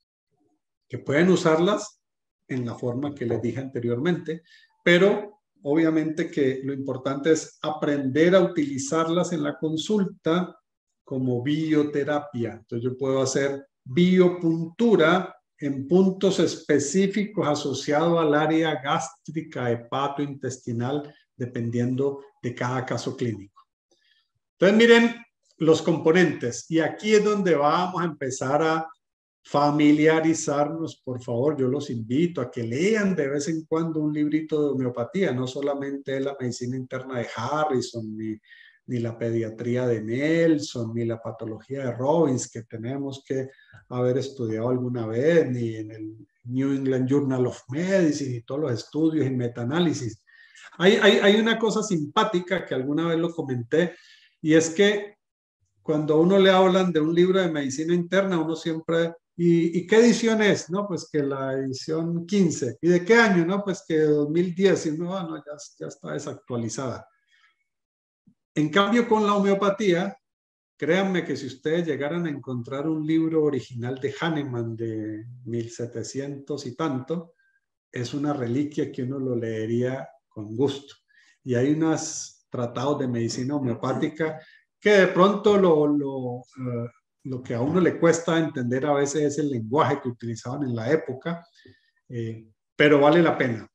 que pueden usarlas en la forma que les dije anteriormente, pero obviamente que lo importante es aprender a utilizarlas en la consulta como bioterapia. Entonces yo puedo hacer biopuntura en puntos específicos asociados al área gástrica, hepatointestinal, dependiendo de cada caso clínico. Entonces miren los componentes, y aquí es donde vamos a empezar a familiarizarnos. Por favor, yo los invito a que lean de vez en cuando un librito de homeopatía, no solamente la medicina interna de Harrison, ni la pediatría de Nelson, ni la patología de Robbins, que tenemos que haber estudiado alguna vez, ni en el New England Journal of Medicine, y todos los estudios y metaanálisis. Hay una cosa simpática que alguna vez lo comenté, y es que cuando a uno le hablan de un libro de medicina interna, uno siempre, ¿y qué edición es? No, pues que la edición 15. ¿Y de qué año? No, pues que 2010. Y uno, no, ya está desactualizada. En cambio, con la homeopatía, créanme que si ustedes llegaran a encontrar un libro original de Hahnemann de 1700 y tanto, es una reliquia que uno lo leería con gusto. Y hay unos tratados de medicina homeopática que de pronto lo que a uno le cuesta entender a veces es el lenguaje que utilizaban en la época, pero vale la pena.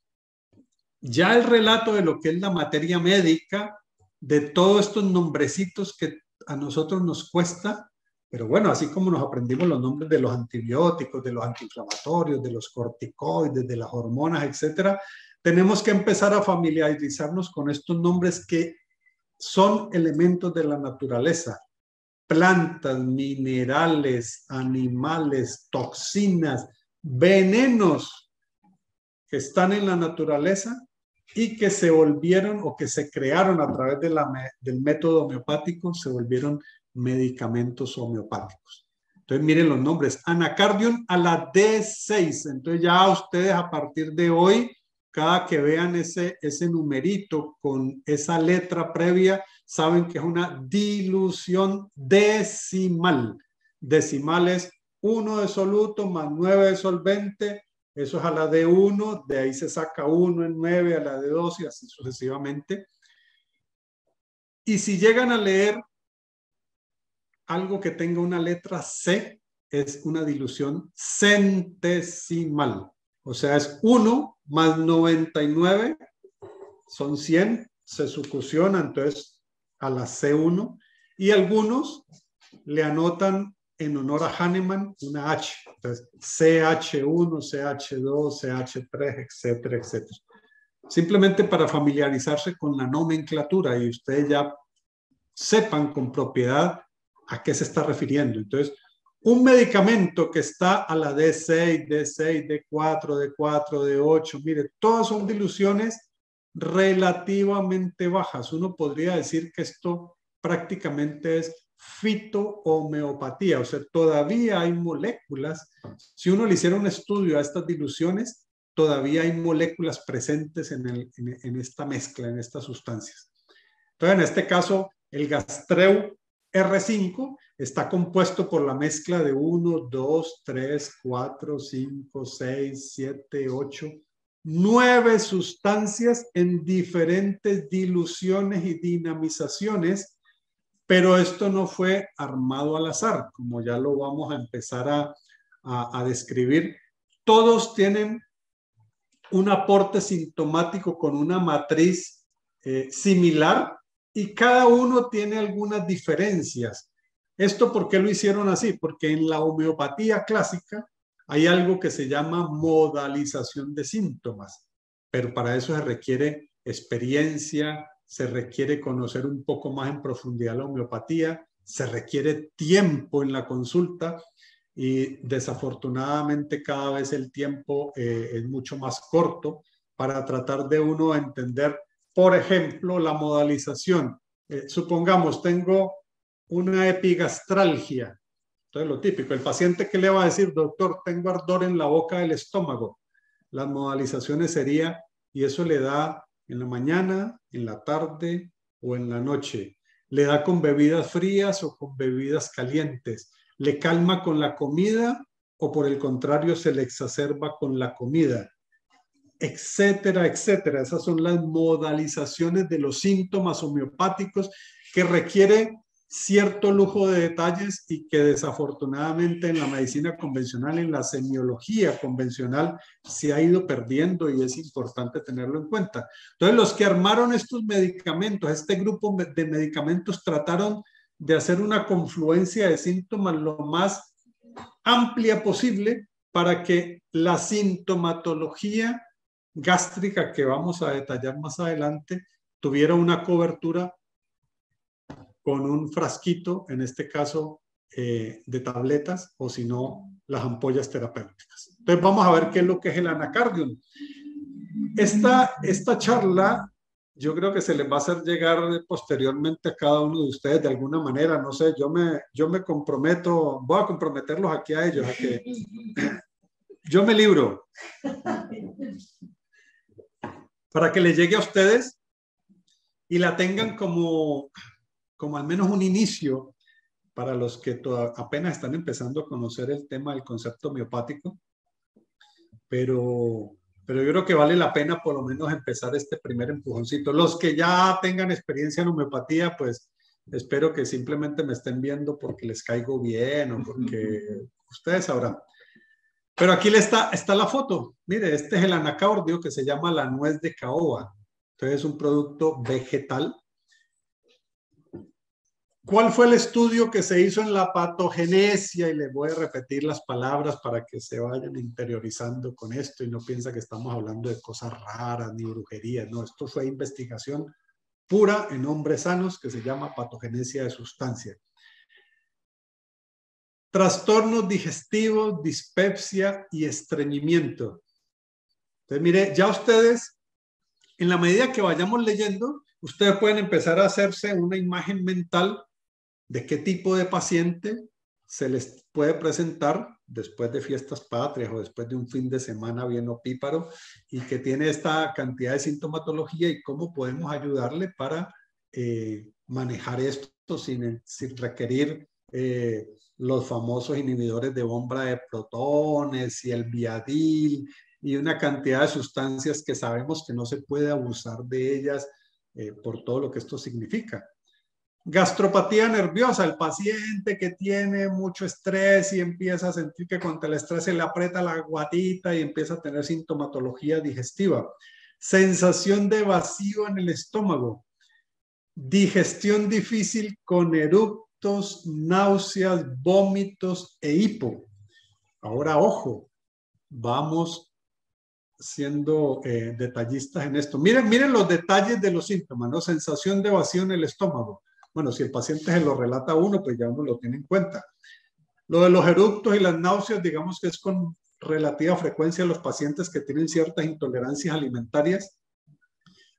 Ya el relato de lo que es la materia médica, de todos estos nombrecitos que a nosotros nos cuesta, pero bueno, así como nos aprendimos los nombres de los antibióticos, de los antiinflamatorios, de los corticoides, de las hormonas, etcétera, tenemos que empezar a familiarizarnos con estos nombres que son elementos de la naturaleza. Plantas, minerales, animales, toxinas, venenos que están en la naturaleza y que se volvieron o que se crearon a través del método homeopático, se volvieron medicamentos homeopáticos. Entonces miren los nombres, anacardium a la D6. Entonces ya ustedes a partir de hoy cada que vean ese numerito con esa letra previa, saben que es una dilución decimal. Decimal es 1 de soluto más 9 de solvente, eso es a la D1, de ahí se saca 1 en 9 a la D2 y así sucesivamente. Y si llegan a leer algo que tenga una letra C, es una dilución centesimal. O sea, es 1 más 99, son 100, se succiona entonces a la C1. Y algunos le anotan en honor a Hahnemann una H. Entonces, CH1, CH2, CH3, etcétera, etcétera. Simplemente para familiarizarse con la nomenclatura y ustedes ya sepan con propiedad a qué se está refiriendo. Entonces, un medicamento que está a la D6, D6, D4, D4, D8, mire, todas son diluciones relativamente bajas. Uno podría decir que esto prácticamente es fitohomeopatía, o sea, todavía hay moléculas. Si uno le hiciera un estudio a estas diluciones, todavía hay moléculas presentes en esta mezcla, en estas sustancias. Entonces, en este caso, el Gastreu R5 está compuesto por la mezcla de 1, 2, 3, 4, 5, 6, 7, 8, 9 sustancias en diferentes diluciones y dinamizaciones, pero esto no fue armado al azar, como ya lo vamos a empezar a describir. Todos tienen un aporte sintomático con una matriz similar y cada uno tiene algunas diferencias. ¿Esto por qué lo hicieron así? Porque en la homeopatía clásica hay algo que se llama modalización de síntomas, pero para eso se requiere experiencia, se requiere conocer un poco más en profundidad la homeopatía, se requiere tiempo en la consulta y desafortunadamente cada vez el tiempo es mucho más corto para tratar de uno entender, por ejemplo, la modalización. Supongamos, tengo una epigastralgia. Entonces, lo típico, el paciente que le va a decir, doctor, tengo ardor en la boca del estómago. Las modalizaciones sería, y eso le da en la mañana, en la tarde o en la noche. Le da con bebidas frías o con bebidas calientes. Le calma con la comida o por el contrario se le exacerba con la comida, etcétera, etcétera. Esas son las modalizaciones de los síntomas homeopáticos que requiere cierto lujo de detalles y que desafortunadamente en la medicina convencional, en la semiología convencional, se ha ido perdiendo y es importante tenerlo en cuenta. Entonces, los que armaron estos medicamentos, este grupo de medicamentos, trataron de hacer una confluencia de síntomas lo más amplia posible para que la sintomatología gástrica que vamos a detallar más adelante tuviera una cobertura con un frasquito, en este caso de tabletas o si no las ampollas terapéuticas. Entonces vamos a ver qué es lo que es el anacardium. Esta charla yo creo que se les va a hacer llegar posteriormente a cada uno de ustedes de alguna manera, no sé, yo me comprometo, voy a comprometerlos aquí a ellos, a que yo me libro para que les llegue a ustedes y la tengan como al menos un inicio para los que apenas están empezando a conocer el tema del concepto homeopático, pero yo creo que vale la pena por lo menos empezar este primer empujoncito. Los que ya tengan experiencia en homeopatía, pues espero que simplemente me estén viendo porque les caigo bien o porque ustedes sabrán. Pero aquí está la foto. Mire, este es el anacardio que se llama la nuez de caoba. Entonces es un producto vegetal. ¿Cuál fue el estudio que se hizo en la patogenesia? Y les voy a repetir las palabras para que se vayan interiorizando con esto y no piensen que estamos hablando de cosas raras ni brujerías. No, esto fue investigación pura en hombres sanos que se llama patogenesia de sustancia. Trastornos digestivos, dispepsia y estreñimiento. Entonces, mire, ya ustedes, en la medida que vayamos leyendo, ustedes pueden empezar a hacerse una imagen mental de qué tipo de paciente se les puede presentar después de fiestas patrias o después de un fin de semana bien opíparo y que tiene esta cantidad de sintomatología y cómo podemos ayudarle para manejar esto sin requerir los famosos inhibidores de bomba de protones y el Viadil y una cantidad de sustancias que sabemos que no se puede abusar de ellas por todo lo que esto significa. Gastropatía nerviosa, el paciente que tiene mucho estrés y empieza a sentir que contra el estrés se le aprieta la guatita y empieza a tener sintomatología digestiva. Sensación de vacío en el estómago. Digestión difícil con eructos, náuseas, vómitos e hipo. Ahora, ojo, vamos siendo detallistas en esto. Miren los detalles de los síntomas, ¿no? Sensación de vacío en el estómago. Bueno, si el paciente se lo relata a uno, pues ya uno lo tiene en cuenta. Lo de los eructos y las náuseas, digamos que es con relativa frecuencia los pacientes que tienen ciertas intolerancias alimentarias,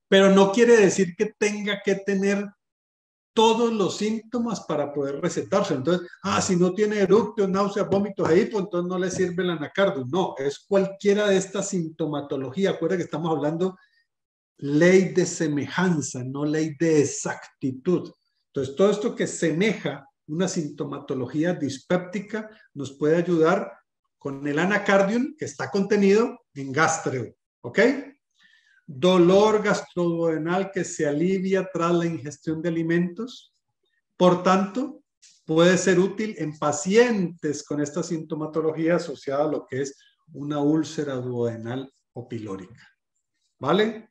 pero no quiere decir que tenga que tener todos los síntomas para poder recetarse. Entonces, si no tiene eructos, náuseas, vómitos e hipo, entonces no le sirve el anacardium. No, es cualquiera de estas sintomatologías. Acuérdense que estamos hablando ley de semejanza, no ley de exactitud. Entonces, todo esto que semeja una sintomatología dispéptica nos puede ayudar con el anacardium que está contenido en gástreo, ¿ok? Dolor gastroduodenal que se alivia tras la ingestión de alimentos. Por tanto, puede ser útil en pacientes con esta sintomatología asociada a lo que es una úlcera duodenal o pilórica. ¿Vale?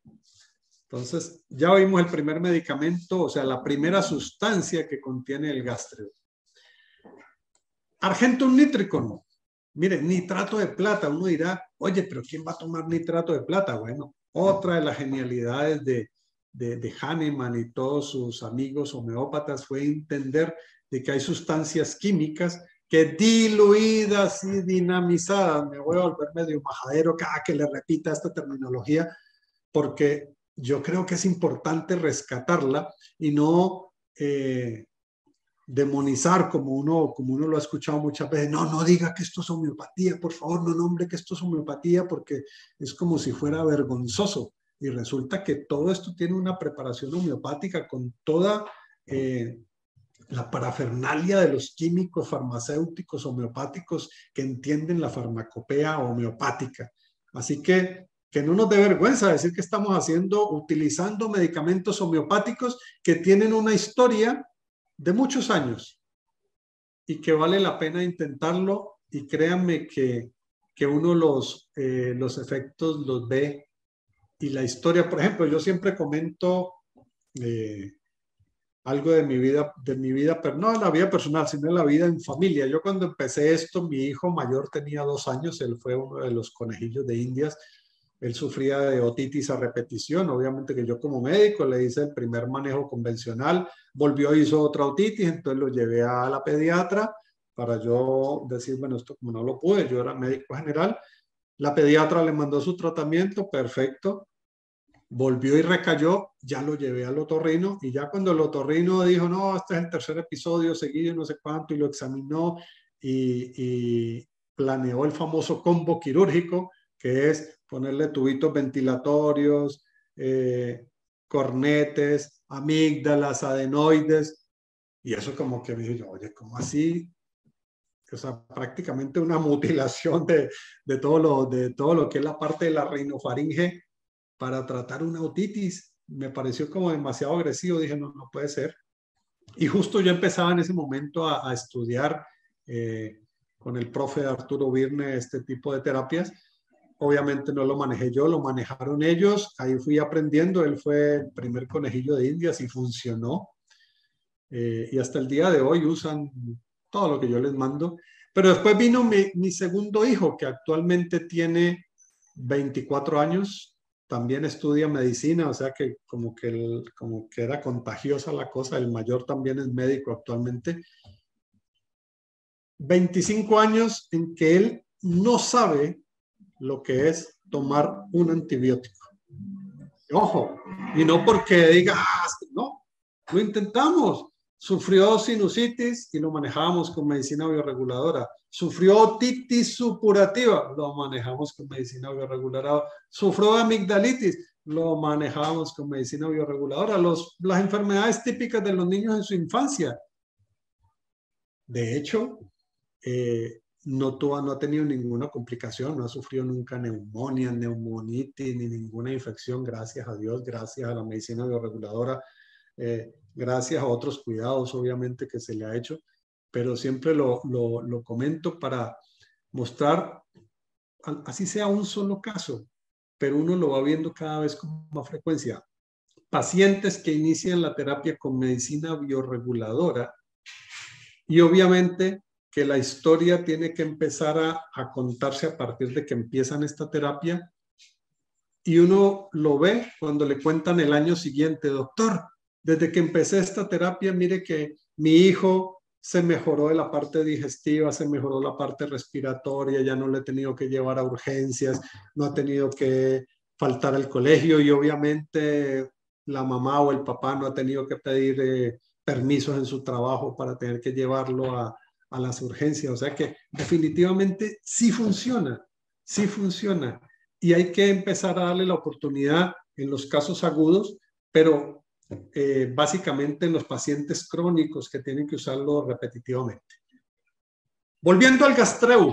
Entonces, ya vimos el primer medicamento, o sea, la primera sustancia que contiene el gástreo. Argentum nitricum. Miren, nitrato de plata. Uno dirá, oye, pero ¿quién va a tomar nitrato de plata? Bueno, otra de las genialidades de Hahnemann y todos sus amigos homeópatas fue entender de que hay sustancias químicas que diluidas y dinamizadas, me voy a volver medio majadero cada que le repita esta terminología, porque yo creo que es importante rescatarla y no demonizar como uno lo ha escuchado muchas veces. No diga que esto es homeopatía, por favor, no nombre que esto es homeopatía porque es como si fuera vergonzoso. Y resulta que todo esto tiene una preparación homeopática con toda la parafernalia de los químicos farmacéuticos homeopáticos que entienden la farmacopea homeopática. Así que no nos dé vergüenza decir que estamos utilizando medicamentos homeopáticos que tienen una historia de muchos años y que vale la pena intentarlo, y créanme que uno los efectos los ve y la historia. Por ejemplo, yo siempre comento algo de mi vida, pero no de la vida personal, sino de la vida en familia. Yo cuando empecé esto, mi hijo mayor tenía 2 años, él fue uno de los conejillos de Indias. Él sufría de otitis a repetición. Obviamente que yo como médico le hice el primer manejo convencional, volvió y hizo otra otitis, entonces lo llevé a la pediatra para yo decir, bueno, esto como no lo pude, yo era médico general, la pediatra le mandó su tratamiento, perfecto, volvió y recayó, ya lo llevé al otorrino, y ya cuando el otorrino dijo, no, este es el 3er episodio seguido, no sé cuánto, y lo examinó y planeó el famoso combo quirúrgico, que es ponerle tubitos ventilatorios, cornetes, amígdalas, adenoides, y eso como que me dijo, oye, ¿cómo así? O sea, prácticamente una mutilación de todo lo que es la parte de la rinofaringe para tratar una otitis. Me pareció como demasiado agresivo, dije, no puede ser. Y justo yo empezaba en ese momento a estudiar con el profe Arturo Virne este tipo de terapias. Obviamente no lo manejé yo, lo manejaron ellos, ahí fui aprendiendo, él fue el primer conejillo de Indias y funcionó. Y hasta el día de hoy usan todo lo que yo les mando. Pero después vino mi segundo hijo, que actualmente tiene 24 años, también estudia medicina, o sea que como que era contagiosa la cosa. El mayor también es médico actualmente. 25 años en que él no sabe lo que es tomar un antibiótico. Ojo, y no porque diga, no, lo intentamos. Sufrió sinusitis y lo manejábamos con medicina bioreguladora. Sufrió otitis supurativa, lo manejamos con medicina bioreguladora. Sufrió amigdalitis, lo manejábamos con medicina bioreguladora. Las enfermedades típicas de los niños en su infancia. De hecho, no ha tenido ninguna complicación, no ha sufrido nunca neumonía, neumonitis, ni ninguna infección, gracias a Dios, gracias a la medicina bioreguladora, gracias a otros cuidados, obviamente, que se le ha hecho, pero siempre lo comento para mostrar, así sea un solo caso, pero uno lo va viendo cada vez con más frecuencia. Pacientes que inician la terapia con medicina bioreguladora y obviamente que la historia tiene que empezar a contarse a partir de que empiezan esta terapia y uno lo ve cuando le cuentan el año siguiente, doctor, desde que empecé esta terapia, mire que mi hijo se mejoró de la parte digestiva, se mejoró la parte respiratoria, ya no le he tenido que llevar a urgencias, no ha tenido que faltar al colegio y obviamente la mamá o el papá no ha tenido que pedir permisos en su trabajo para tener que llevarlo a las urgencias. O sea que definitivamente sí funciona, sí funciona. Y hay que empezar a darle la oportunidad en los casos agudos, pero básicamente en los pacientes crónicos que tienen que usarlo repetitivamente. Volviendo al gastreu,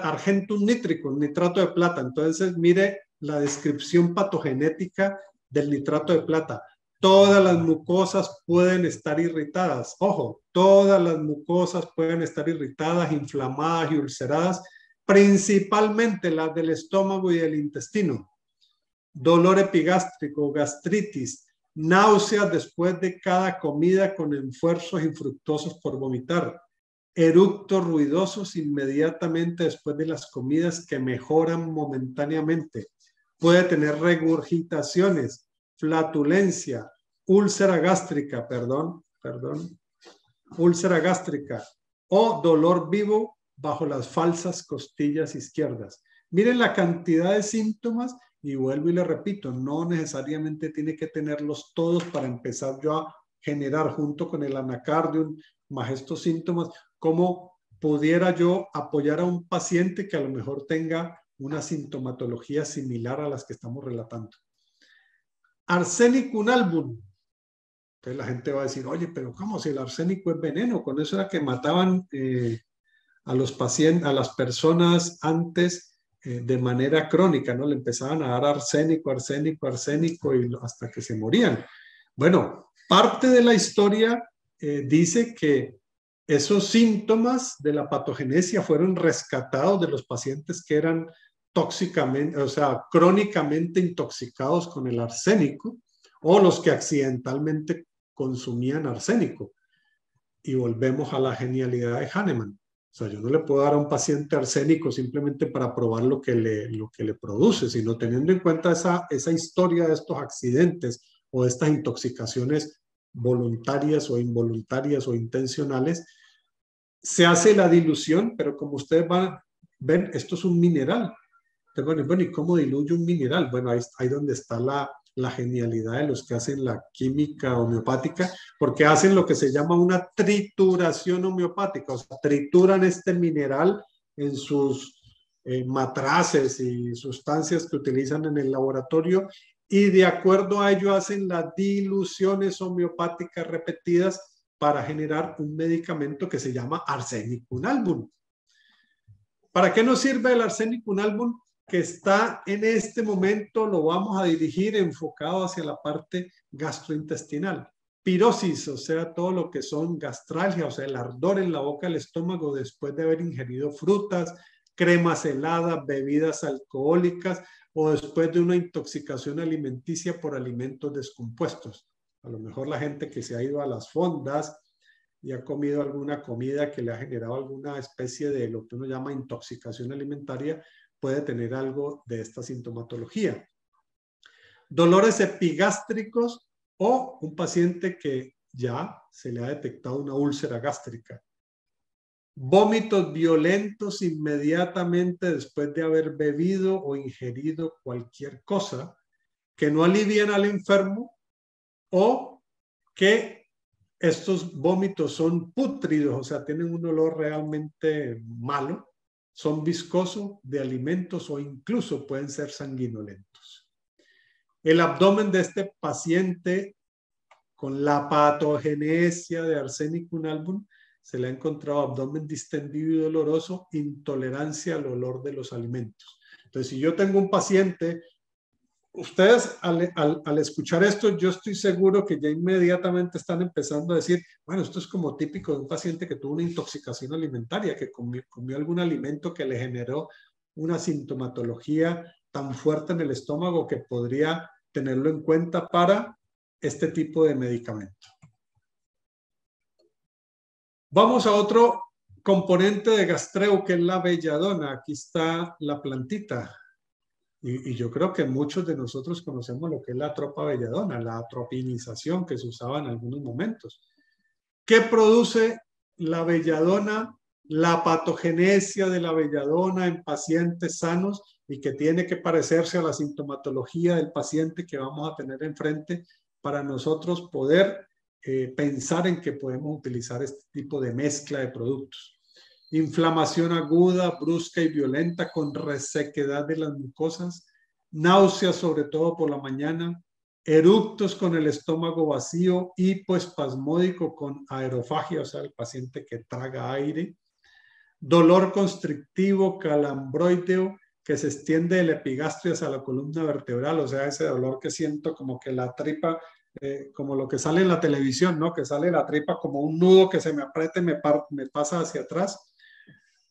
argentum nitricum, nitrato de plata. Entonces, mire la descripción patogenética del nitrato de plata. Todas las mucosas pueden estar irritadas. Ojo, todas las mucosas pueden estar irritadas, inflamadas y ulceradas, principalmente las del estómago y del intestino. Dolor epigástrico, gastritis, náuseas después de cada comida con esfuerzos infructuosos por vomitar, eructos ruidosos inmediatamente después de las comidas que mejoran momentáneamente. Puede tener regurgitaciones, flatulencia, úlcera gástrica, úlcera gástrica o dolor vivo bajo las falsas costillas izquierdas. Miren la cantidad de síntomas y vuelvo y le repito, no necesariamente tiene que tenerlos todos para empezar yo a generar junto con el anacardium más estos síntomas, cómo pudiera yo apoyar a un paciente que a lo mejor tenga una sintomatología similar a las que estamos relatando. Arsenicum album. Entonces la gente va a decir, oye, pero ¿cómo si el arsénico es veneno? Con eso era que mataban a los pacientes, a las personas antes de manera crónica, ¿no? Le empezaban a dar arsénico y hasta que se morían. Bueno, parte de la historia dice que esos síntomas de la patogenesia fueron rescatados de los pacientes que eran tóxicamente, o sea, crónicamente intoxicados con el arsénico o los que accidentalmente consumían arsénico. Y volvemos a la genialidad de Hahnemann. O sea, yo no le puedo dar a un paciente arsénico simplemente para probar lo que le produce, sino teniendo en cuenta esa historia de estos accidentes o de estas intoxicaciones voluntarias o involuntarias o intencionales, se hace la dilución, pero como ustedes ven, esto es un mineral. Entonces, bueno, ¿y cómo diluye un mineral? Bueno, ahí donde está la genialidad de los que hacen la química homeopática, porque hacen lo que se llama una trituración homeopática, o sea, trituran este mineral en sus matraces y sustancias que utilizan en el laboratorio y de acuerdo a ello hacen las diluciones homeopáticas repetidas para generar un medicamento que se llama arsenicum album. ¿Para qué nos sirve el arsenicum album? Que está en este momento, lo vamos a dirigir enfocado hacia la parte gastrointestinal. Pirosis, o sea, todo lo que son gastralgia, o sea, el ardor en la boca del estómago después de haber ingerido frutas, cremas heladas, bebidas alcohólicas o después de una intoxicación alimenticia por alimentos descompuestos. A lo mejor la gente que se ha ido a las fondas y ha comido alguna comida que le ha generado alguna especie de lo que uno llama intoxicación alimentaria, puede tener algo de esta sintomatología. Dolores epigástricos o un paciente que ya se le ha detectado una úlcera gástrica. Vómitos violentos inmediatamente después de haber bebido o ingerido cualquier cosa que no alivian al enfermo o que estos vómitos son pútridos, o sea, tienen un olor realmente malo, son viscosos de alimentos o incluso pueden ser sanguinolentos. El abdomen de este paciente con la patogenesia de Arsenicum album se le ha encontrado abdomen distendido y doloroso, intolerancia al olor de los alimentos. Entonces, si yo tengo un paciente, ustedes al escuchar esto, yo estoy seguro que ya inmediatamente están empezando a decir, bueno, esto es como típico de un paciente que tuvo una intoxicación alimentaria, que comió algún alimento que le generó una sintomatología tan fuerte en el estómago que podría tenerlo en cuenta para este tipo de medicamento. Vamos a otro componente de gastreo, que es la belladona. Aquí está la plantita. Y yo creo que muchos de nosotros conocemos lo que es la tropa belladona, la atropinización que se usaba en algunos momentos. ¿Qué produce la belladona? La patogenesia de la belladona en pacientes sanos y que tiene que parecerse a la sintomatología del paciente que vamos a tener enfrente para nosotros poder pensar en que podemos utilizar este tipo de mezcla de productos. Inflamación aguda, brusca y violenta con resequedad de las mucosas, náuseas sobre todo por la mañana, eructos con el estómago vacío, hipoespasmódico con aerofagia, o sea, el paciente que traga aire, dolor constrictivo, calambroideo, que se extiende del epigastrio hacia la columna vertebral, o sea, ese dolor que siento como que la tripa, como lo que sale en la televisión, ¿no? Que sale la tripa como un nudo que se me aprieta y me pasa hacia atrás,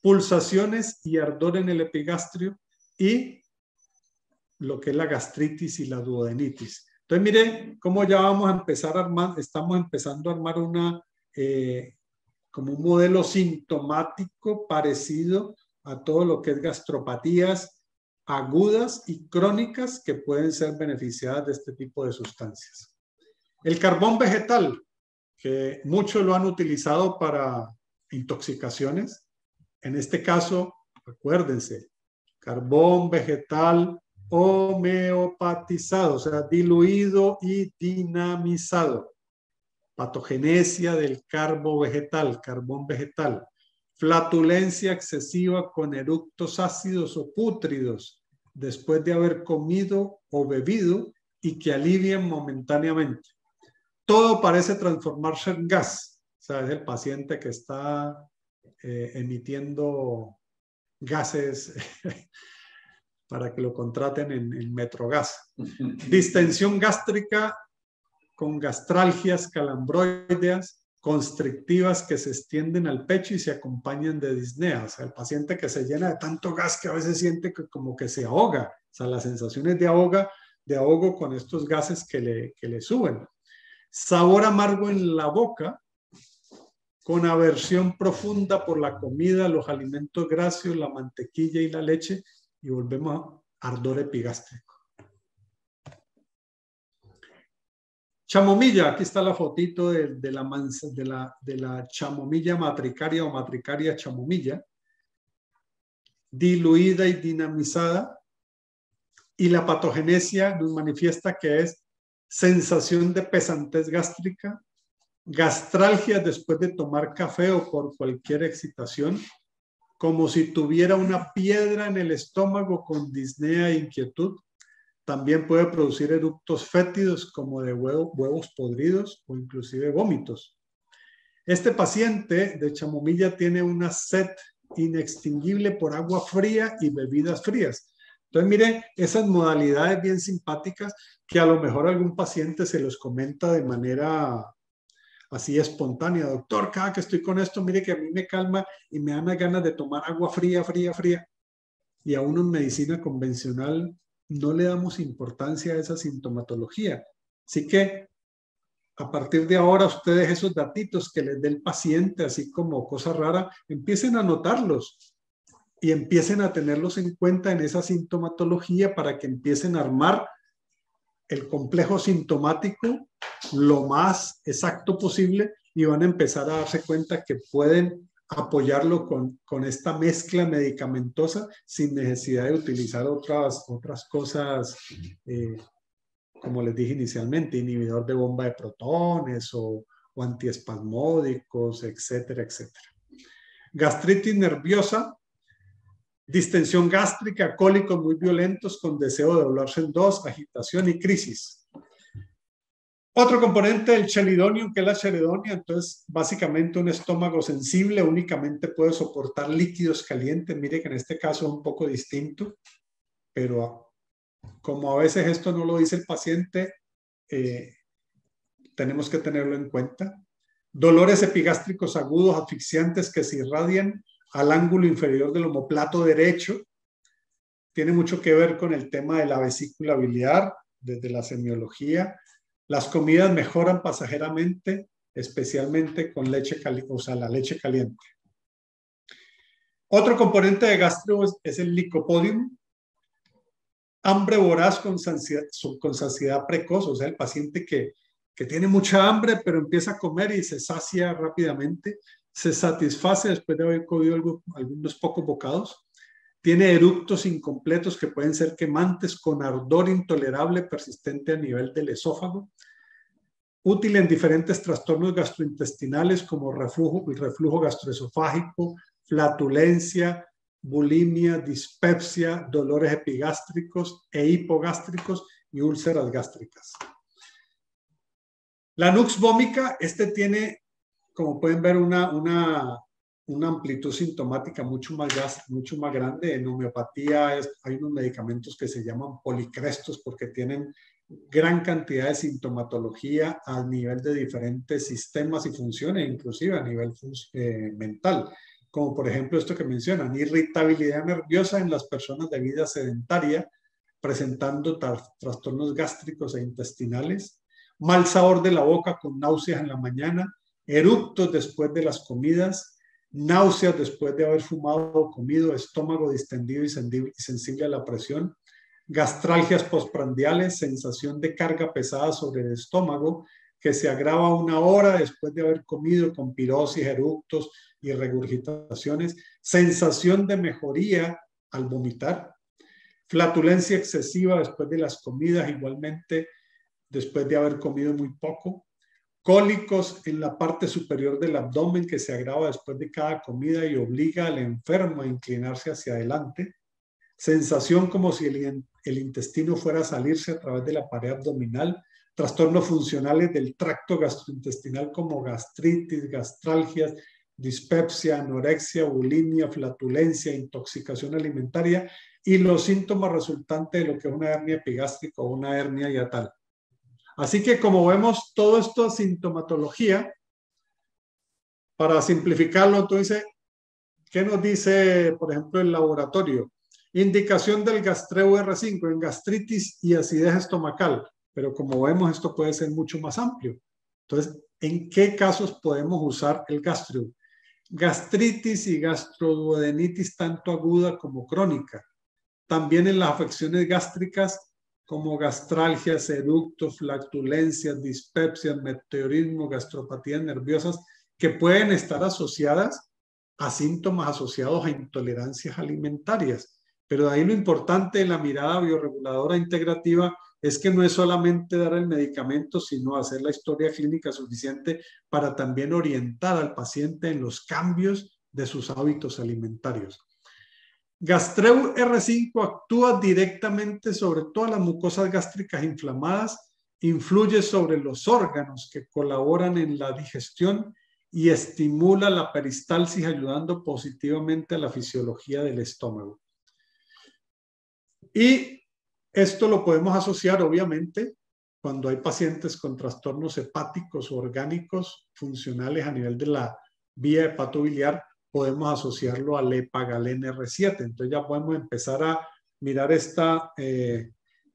pulsaciones y ardor en el epigastrio y lo que es la gastritis y la duodenitis. Entonces, mire cómo ya vamos a empezar a armar, estamos empezando a armar como un modelo sintomático parecido a todo lo que es gastropatías agudas y crónicas que pueden ser beneficiadas de este tipo de sustancias. El carbón vegetal, que muchos lo han utilizado para intoxicaciones. En este caso, acuérdense, carbón vegetal homeopatizado, o sea, diluido y dinamizado. Patogenesia del carbón vegetal, flatulencia excesiva con eructos ácidos o pútridos después de haber comido o bebido y que alivian momentáneamente. Todo parece transformarse en gas, o sea, es el paciente que está emitiendo gases para que lo contraten en Metrogas. Distensión gástrica con gastralgias calambroideas constrictivas que se extienden al pecho y se acompañan de disnea. O sea, el paciente que se llena de tanto gas que a veces siente que como que se ahoga. O sea, las sensaciones de ahogo con estos gases que le suben. Sabor amargo en la boca, con aversión profunda por la comida, los alimentos grasos, la mantequilla y la leche, y volvemos a ardor epigástrico. Chamomilla, aquí está la fotito de la chamomilla matricaria o matricaria chamomilla, diluida y dinamizada, y la patogenesia nos manifiesta que es sensación de pesantez gástrica, gastralgia después de tomar café o por cualquier excitación, como si tuviera una piedra en el estómago con disnea e inquietud. También puede producir eructos fétidos como de huevos podridos o inclusive vómitos. Este paciente de chamomilla tiene una sed inextinguible por agua fría y bebidas frías. Entonces, mire, esas modalidades bien simpáticas que a lo mejor algún paciente se los comenta de manera así espontánea. Doctor, cada que estoy con esto, mire que a mí me calma y me dan ganas de tomar agua fría, fría, fría. Y a uno en medicina convencional no le damos importancia a esa sintomatología. Así que a partir de ahora ustedes esos datitos que les dé el paciente, así como cosa rara, empiecen a notarlos y empiecen a tenerlos en cuenta en esa sintomatología para que empiecen a armar el complejo sintomático lo más exacto posible y van a empezar a darse cuenta que pueden apoyarlo con esta mezcla medicamentosa sin necesidad de utilizar otras cosas, como les dije inicialmente, inhibidor de bomba de protones o o antiespasmódicos, etcétera, etcétera. Gastritis nerviosa, distensión gástrica, cólicos muy violentos con deseo de doblarse en dos, agitación y crisis. Otro componente del chelidonium, que es la chelidonia, entonces básicamente un estómago sensible únicamente puede soportar líquidos calientes. Mire que en este caso es un poco distinto, pero como a veces esto no lo dice el paciente, tenemos que tenerlo en cuenta. Dolores epigástricos agudos asfixiantes que se irradian al ángulo inferior del omoplato derecho. Tiene mucho que ver con el tema de la vesícula biliar, desde la semiología. Las comidas mejoran pasajeramente, especialmente con leche caliente, o sea, la leche caliente. Otro componente de gastro es el licopodium. Hambre voraz con saciedad precoz, o sea, el paciente que tiene mucha hambre, pero empieza a comer y se sacia rápidamente, se satisface después de haber comido algunos pocos bocados. Tiene eructos incompletos que pueden ser quemantes con ardor intolerable persistente a nivel del esófago. Útil en diferentes trastornos gastrointestinales como reflujo gastroesofágico, flatulencia, bulimia, dispepsia, dolores epigástricos e hipogástricos y úlceras gástricas. La nux vomica, tiene, como pueden ver, una amplitud sintomática mucho más grande. En homeopatía hay unos medicamentos que se llaman policrestos porque tienen gran cantidad de sintomatología a nivel de diferentes sistemas y funciones, inclusive a nivel mental, como por ejemplo esto que mencionan, irritabilidad nerviosa en las personas de vida sedentaria, presentando trastornos gástricos e intestinales, mal sabor de la boca con náuseas en la mañana, eructos después de las comidas, náuseas después de haber fumado o comido, estómago distendido y sensible a la presión, gastralgias postprandiales, sensación de carga pesada sobre el estómago que se agrava 1 hora después de haber comido con pirosis, eructos y regurgitaciones, sensación de mejoría al vomitar, flatulencia excesiva después de las comidas, igualmente después de haber comido muy poco, cólicos en la parte superior del abdomen que se agrava después de cada comida y obliga al enfermo a inclinarse hacia adelante, sensación como si el intestino fuera a salirse a través de la pared abdominal, trastornos funcionales del tracto gastrointestinal como gastritis, gastralgias, dispepsia, anorexia, bulimia, flatulencia, intoxicación alimentaria y los síntomas resultantes de lo que es una hernia epigástrica o una hernia hiatal. Así que como vemos, todo esto es sintomatología. Para simplificarlo, entonces, ¿qué nos dice, por ejemplo, el laboratorio? Indicación del gastreo R5 en gastritis y acidez estomacal. Pero como vemos, esto puede ser mucho más amplio. Entonces, ¿en qué casos podemos usar el gastreo? Gastritis y gastroduodenitis tanto aguda como crónica. También en las afecciones gástricas como gastralgias, eructos, flatulencias, dispepsias, meteorismo, gastropatías nerviosas que pueden estar asociadas a síntomas asociados a intolerancias alimentarias. Pero de ahí lo importante de la mirada bioreguladora integrativa es que no es solamente dar el medicamento, sino hacer la historia clínica suficiente para también orientar al paciente en los cambios de sus hábitos alimentarios. Gastreu R5 actúa directamente sobre todas las mucosas gástricas inflamadas, influye sobre los órganos que colaboran en la digestión y estimula la peristalsis, ayudando positivamente a la fisiología del estómago. Y esto lo podemos asociar, obviamente, cuando hay pacientes con trastornos hepáticos o orgánicos funcionales a nivel de la vía hepatobiliar, podemos asociarlo al Epagalen R7. Entonces ya podemos empezar a mirar esta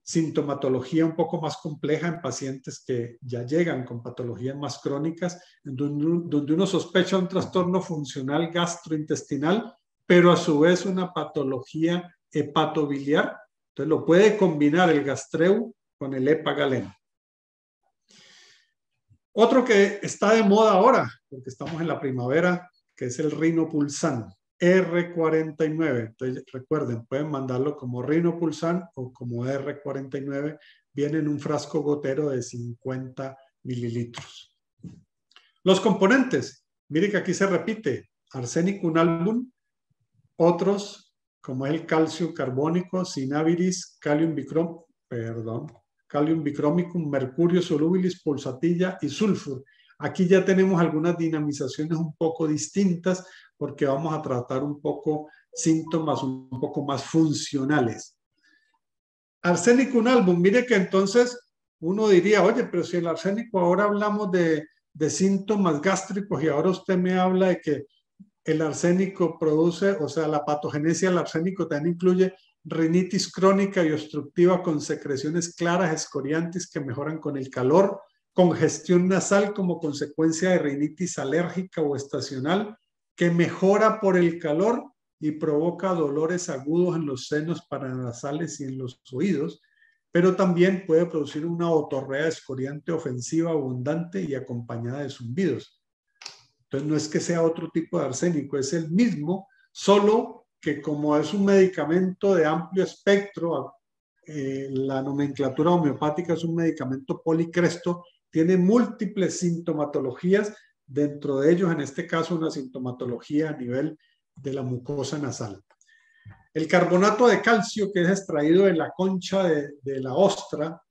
sintomatología un poco más compleja en pacientes que ya llegan con patologías más crónicas, donde uno sospecha un trastorno funcional gastrointestinal, pero a su vez una patología hepatobiliar. Entonces lo puede combinar el gastreu con el Epagalen. Otro que está de moda ahora, porque estamos en la primavera, que es el Rinopulsan R49. Entonces recuerden, pueden mandarlo como Rinopulsan o como R49. Viene en un frasco gotero de 50 mililitros. Los componentes, mire que aquí se repite, arsénico, un álbum, otros como el calcio carbónico, sinaviris, calium bicromicum, mercurio solubilis, pulsatilla y sulfur. Aquí ya tenemos algunas dinamizaciones un poco distintas porque vamos a tratar un poco síntomas un poco más funcionales. Arsénico, un álbum, mire que entonces uno diría, oye, pero si el arsénico ahora hablamos de síntomas gástricos y ahora usted me habla de que el arsénico produce, o sea, la patogenesia del arsénico también incluye rinitis crónica y obstructiva con secreciones claras, escoriantes que mejoran con el calor, congestión nasal como consecuencia de rinitis alérgica o estacional que mejora por el calor y provoca dolores agudos en los senos paranasales y en los oídos, pero también puede producir una otorrea escoriante ofensiva abundante y acompañada de zumbidos. Entonces no es que sea otro tipo de arsénico, es el mismo, solo que como es un medicamento de amplio espectro, la nomenclatura homeopática es un medicamento policresto, tiene múltiples sintomatologías, dentro de ellos en este caso una sintomatología a nivel de la mucosa nasal. El carbonato de calcio, que es extraído de la concha de la ostra,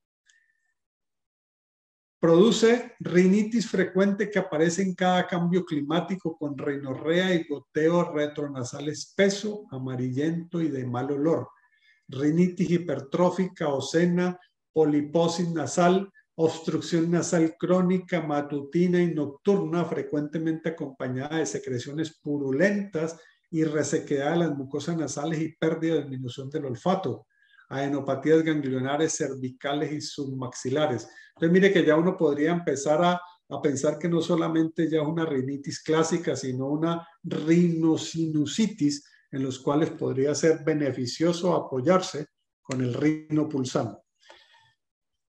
produce rinitis frecuente que aparece en cada cambio climático con rinorrea y goteo retronasal espeso, amarillento y de mal olor. Rinitis hipertrófica, ocena, poliposis nasal, obstrucción nasal crónica, matutina y nocturna, frecuentemente acompañada de secreciones purulentas y resequedad de las mucosas nasales y pérdida de disminución del olfato. Adenopatías ganglionares cervicales y submaxilares. Entonces mire que ya uno podría empezar a pensar que no solamente ya es una rinitis clásica, sino una rinosinusitis, en los cuales podría ser beneficioso apoyarse con el rinopulsano.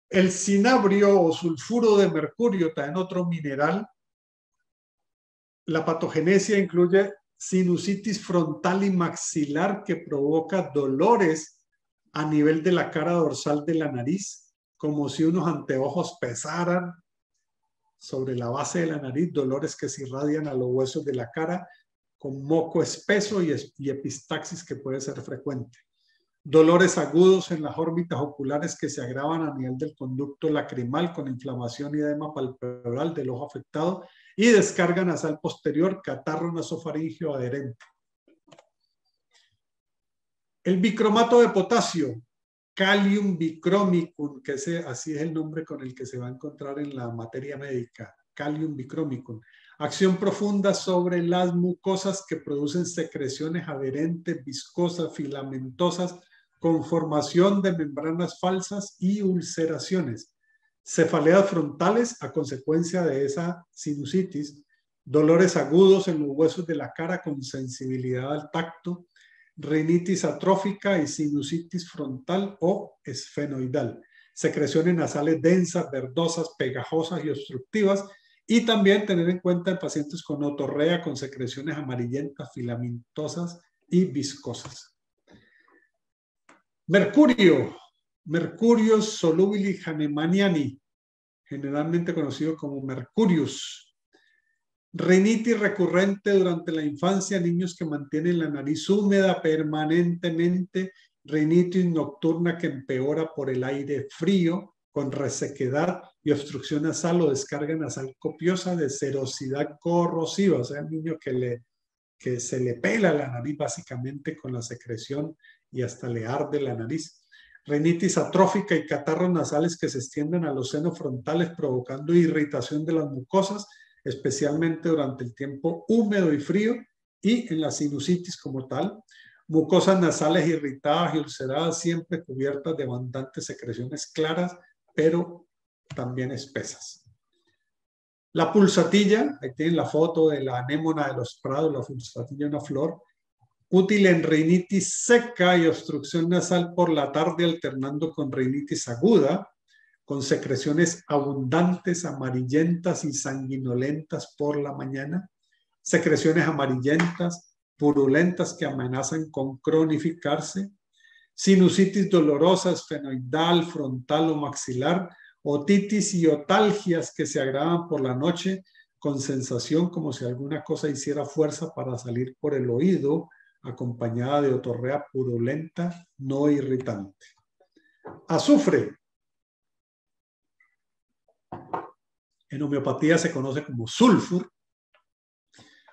El cinabrio o sulfuro de mercurio, también otro mineral. La patogenesia incluye sinusitis frontal y maxilar que provoca dolores a nivel de la cara dorsal de la nariz, como si unos anteojos pesaran sobre la base de la nariz, dolores que se irradian a los huesos de la cara, con moco espeso y epistaxis que puede ser frecuente. Dolores agudos en las órbitas oculares que se agravan a nivel del conducto lacrimal con inflamación y edema palpebral del ojo afectado y descarga nasal posterior, catarro nasofaringeo adherente. El bicromato de potasio, calium bicromicum, que así es el nombre con el que se va a encontrar en la materia médica, calium bicromicum. Acción profunda sobre las mucosas que producen secreciones adherentes, viscosas, filamentosas, con formación de membranas falsas y ulceraciones. Cefaleas frontales a consecuencia de esa sinusitis, dolores agudos en los huesos de la cara con sensibilidad al tacto, rinitis atrófica y sinusitis frontal o esfenoidal, secreciones nasales densas, verdosas, pegajosas y obstructivas, y también tener en cuenta en pacientes con otorrea con secreciones amarillentas, filamentosas y viscosas. Mercurio, Mercurio solubilis hahnemanniani, generalmente conocido como mercurius. Rinitis recurrente durante la infancia, niños que mantienen la nariz húmeda permanentemente, rinitis nocturna que empeora por el aire frío, con resequedad y obstrucción nasal o descarga nasal copiosa de serosidad corrosiva, o sea, el niño que se le pela la nariz básicamente con la secreción y hasta le arde la nariz. Rinitis atrófica y catarros nasales que se extienden a los senos frontales provocando irritación de las mucosas, especialmente durante el tiempo húmedo y frío y en la sinusitis como tal. Mucosas nasales irritadas y ulceradas siempre cubiertas de abundantes secreciones claras, pero también espesas. La pulsatilla, ahí tienen la foto de la anémona de los prados, la pulsatilla, una flor, útil en rinitis seca y obstrucción nasal por la tarde alternando con rinitis aguda, con secreciones abundantes, amarillentas y sanguinolentas por la mañana, secreciones amarillentas, purulentas que amenazan con cronificarse, sinusitis dolorosa, esfenoidal, frontal o maxilar, otitis y otalgias que se agravan por la noche con sensación como si alguna cosa hiciera fuerza para salir por el oído, acompañada de otorrea purulenta, no irritante. Azufre. En homeopatía se conoce como sulfur.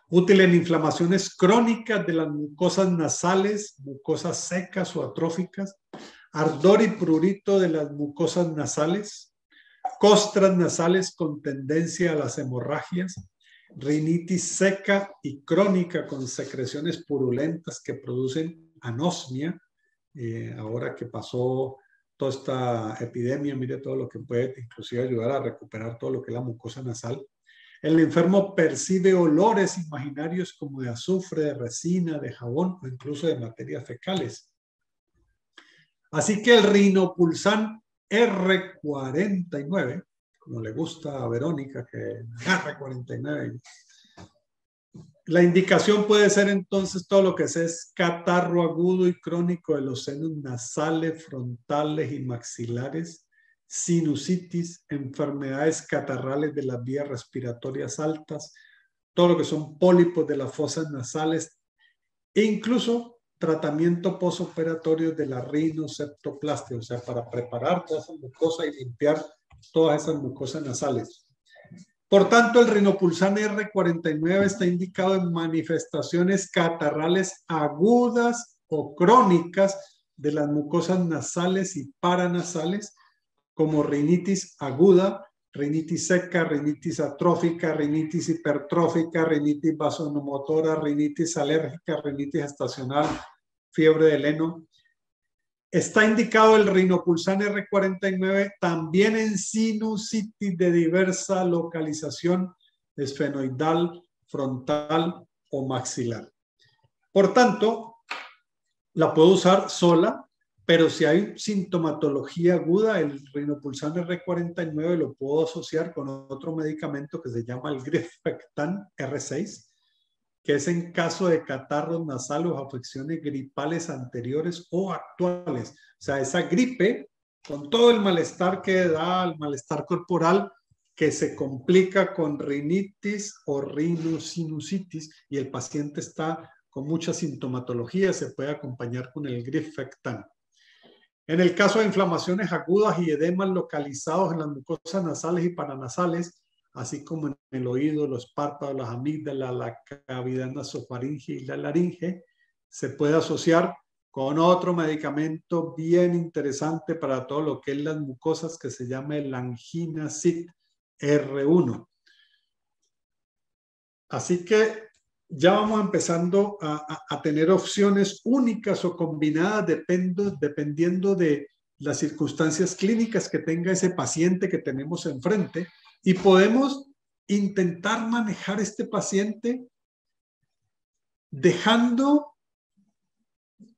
Útil en inflamaciones crónicas de las mucosas nasales, mucosas secas o atróficas, ardor y prurito de las mucosas nasales, costras nasales con tendencia a las hemorragias, rinitis seca y crónica con secreciones purulentas que producen anosmia. Ahora que pasó toda esta epidemia, mire todo lo que puede inclusive ayudar a recuperar todo lo que es la mucosa nasal. El enfermo percibe olores imaginarios como de azufre, de resina, de jabón o incluso de materias fecales. Así que el Rinopulsan R49, como le gusta a Verónica, que R49, la indicación puede ser entonces todo lo que es catarro agudo y crónico de los senos nasales, frontales y maxilares, sinusitis, enfermedades catarrales de las vías respiratorias altas, todo lo que son pólipos de las fosas nasales e incluso tratamiento postoperatorio de la rinoseptoplastia, o sea, para preparar toda esa mucosa y limpiar todas esas mucosas nasales. Por tanto, el Rinopulsan R49 está indicado en manifestaciones catarrales agudas o crónicas de las mucosas nasales y paranasales, como rinitis aguda, rinitis seca, rinitis atrófica, rinitis hipertrófica, rinitis vasomotora, rinitis alérgica, rinitis estacional, fiebre del heno. Está indicado el Rinopulsan R49 también en sinusitis de diversa localización esfenoidal, frontal o maxilar. Por tanto, la puedo usar sola, pero si hay sintomatología aguda, el Rinopulsan R49 lo puedo asociar con otro medicamento que se llama el Grifectan R6, que es en caso de catarros nasales o afecciones gripales anteriores o actuales. O sea, esa gripe, con todo el malestar que da, el malestar corporal, que se complica con rinitis o rinosinusitis y el paciente está con mucha sintomatología, se puede acompañar con el Grifectan. En el caso de inflamaciones agudas y edemas localizados en las mucosas nasales y paranasales, así como en el oído, los párpados, las amígdalas, la cavidad nasofaringe y la laringe, se puede asociar con otro medicamento bien interesante para todo lo que es las mucosas, que se llama el angina SIT R1. Así que ya vamos empezando a tener opciones únicas o combinadas dependiendo de las circunstancias clínicas que tenga ese paciente que tenemos enfrente, y podemos intentar manejar este paciente dejando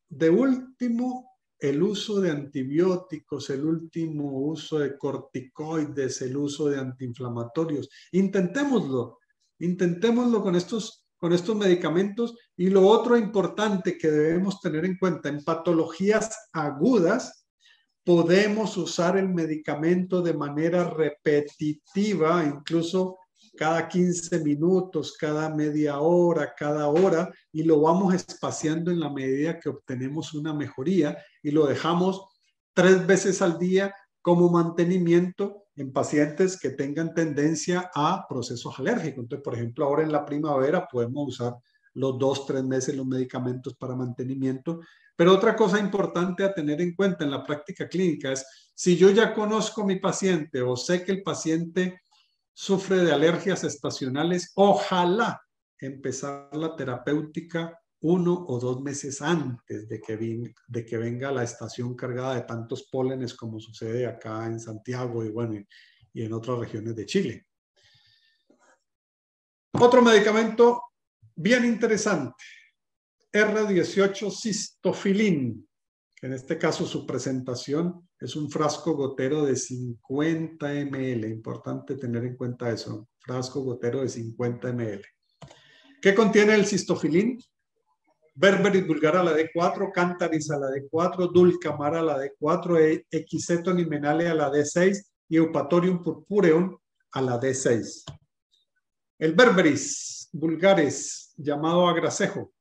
de último el uso de antibióticos, el último uso de corticoides, el uso de antiinflamatorios. Intentémoslo con estos medicamentos. Y lo otro importante que debemos tener en cuenta, en patologías agudas, podemos usar el medicamento de manera repetitiva, incluso cada 15 minutos, cada media hora, cada hora, y lo vamos espaciando en la medida que obtenemos una mejoría, y lo dejamos 3 veces al día como mantenimiento en pacientes que tengan tendencia a procesos alérgicos. Entonces, por ejemplo, ahora en la primavera podemos usar los 2-3 meses los medicamentos para mantenimiento. Pero otra cosa importante a tener en cuenta en la práctica clínica es, si yo ya conozco a mi paciente o sé que el paciente sufre de alergias estacionales, ojalá empezar la terapéutica 1 o 2 meses antes de que venga la estación cargada de tantos pólenes como sucede acá en Santiago y bueno, y en otras regiones de Chile. Otro medicamento bien interesante, R18 cistofilin, que en este caso su presentación es un frasco gotero de 50 ml. Importante tener en cuenta eso, frasco gotero de 50 ml. ¿Qué contiene el cistofilin? Berberis vulgar a la D4, Cantaris a la D4, Dulcamar a la D4, Equisetonimmenale a la D6 y Eupatorium purpureum a la D6. El berberis vulgaris, llamado agracejo,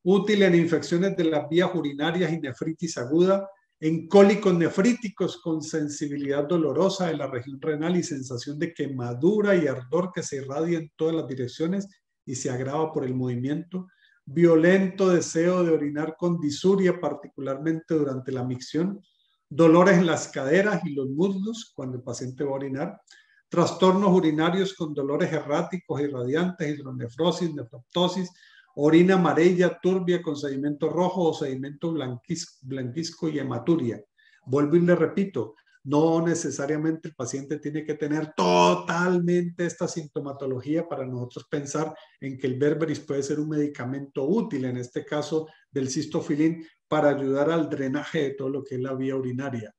útil en infecciones de las vías urinarias y nefritis aguda, en cólicos nefríticos con sensibilidad dolorosa de la región renal y sensación de quemadura y ardor que se irradia en todas las direcciones y se agrava por el movimiento, violento deseo de orinar con disuria, particularmente durante la micción, dolores en las caderas y los muslos cuando el paciente va a orinar, trastornos urinarios con dolores erráticos, irradiantes, hidronefrosis, nefroptosis, orina amarilla, turbia con sedimento rojo o sedimento blanquizco y hematuria. Vuelvo y le repito, no necesariamente el paciente tiene que tener totalmente esta sintomatología para nosotros pensar en que el berberis puede ser un medicamento útil, en este caso del cistofilín, para ayudar al drenaje de todo lo que es la vía urinaria.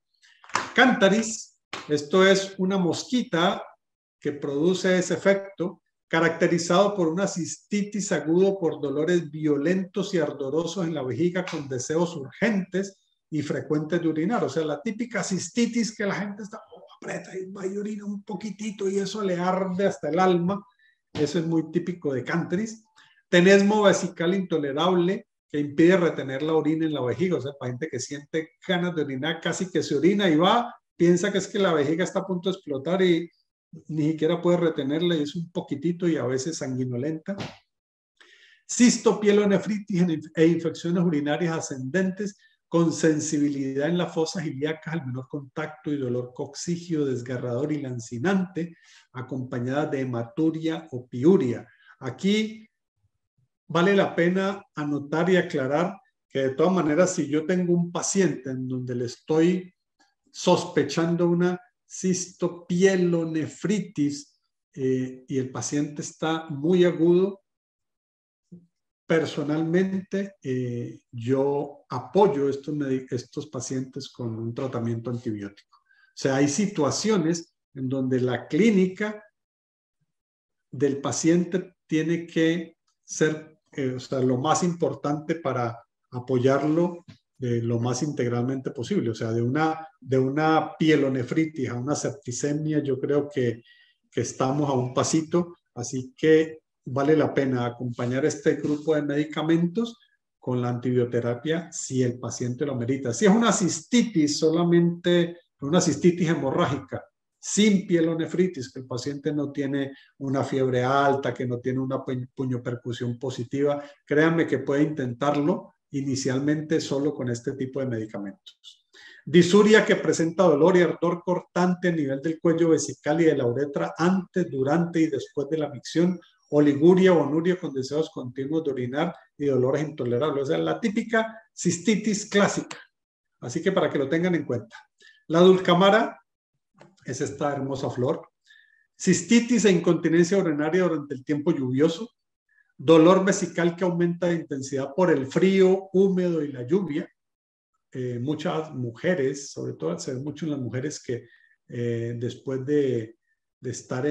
Cántaris, esto es una mosquita que produce ese efecto, caracterizado por una cistitis agudo por dolores violentos y ardorosos en la vejiga con deseos urgentes y frecuentes de orinar. O sea, la típica cistitis que la gente está, aprieta y va y orina un poquitito y eso le arde hasta el alma. Eso es muy típico de Cántaris. Tenesmo vesical intolerable que impide retener la orina en la vejiga. O sea, para gente que siente ganas de orinar, casi que se orina y va, piensa que es que la vejiga está a punto de explotar y ni siquiera puede retenerla y es un poquitito y a veces sanguinolenta. Cistopielonefritis e infecciones urinarias ascendentes con sensibilidad en las fosas ilíacas al menor contacto y dolor coccígeo, desgarrador y lancinante, acompañadas de hematuria o piuria. Aquí vale la pena anotar y aclarar que de todas maneras, si yo tengo un paciente en donde le estoy sospechando una cistopielonefritis y el paciente está muy agudo, personalmente yo apoyo estos pacientes con un tratamiento antibiótico. O sea, hay situaciones en donde la clínica del paciente tiene que ser o sea, lo más importante para apoyarlo lo más integralmente posible. O sea, de una pielonefritis a una septicemia, yo creo que estamos a un pasito, así que vale la pena acompañar este grupo de medicamentos con la antibioterapia si el paciente lo merita. Si es una cistitis, solamente una cistitis hemorrágica, sin pielonefritis, que el paciente no tiene una fiebre alta, que no tiene una puñopercusión positiva, créanme que puede intentarlo inicialmente solo con este tipo de medicamentos. Disuria que presenta dolor y ardor cortante a nivel del cuello vesical y de la uretra antes, durante y después de la micción, oliguria o onuria con deseos continuos de orinar y dolores intolerables. O sea, la típica cistitis clásica. Así que para que lo tengan en cuenta. La dulcamara es esta hermosa flor. Cistitis e incontinencia urinaria durante el tiempo lluvioso. Dolor vesical que aumenta de intensidad por el frío húmedo y la lluvia. Muchas mujeres, sobre todo se ve mucho en las mujeres que después de estar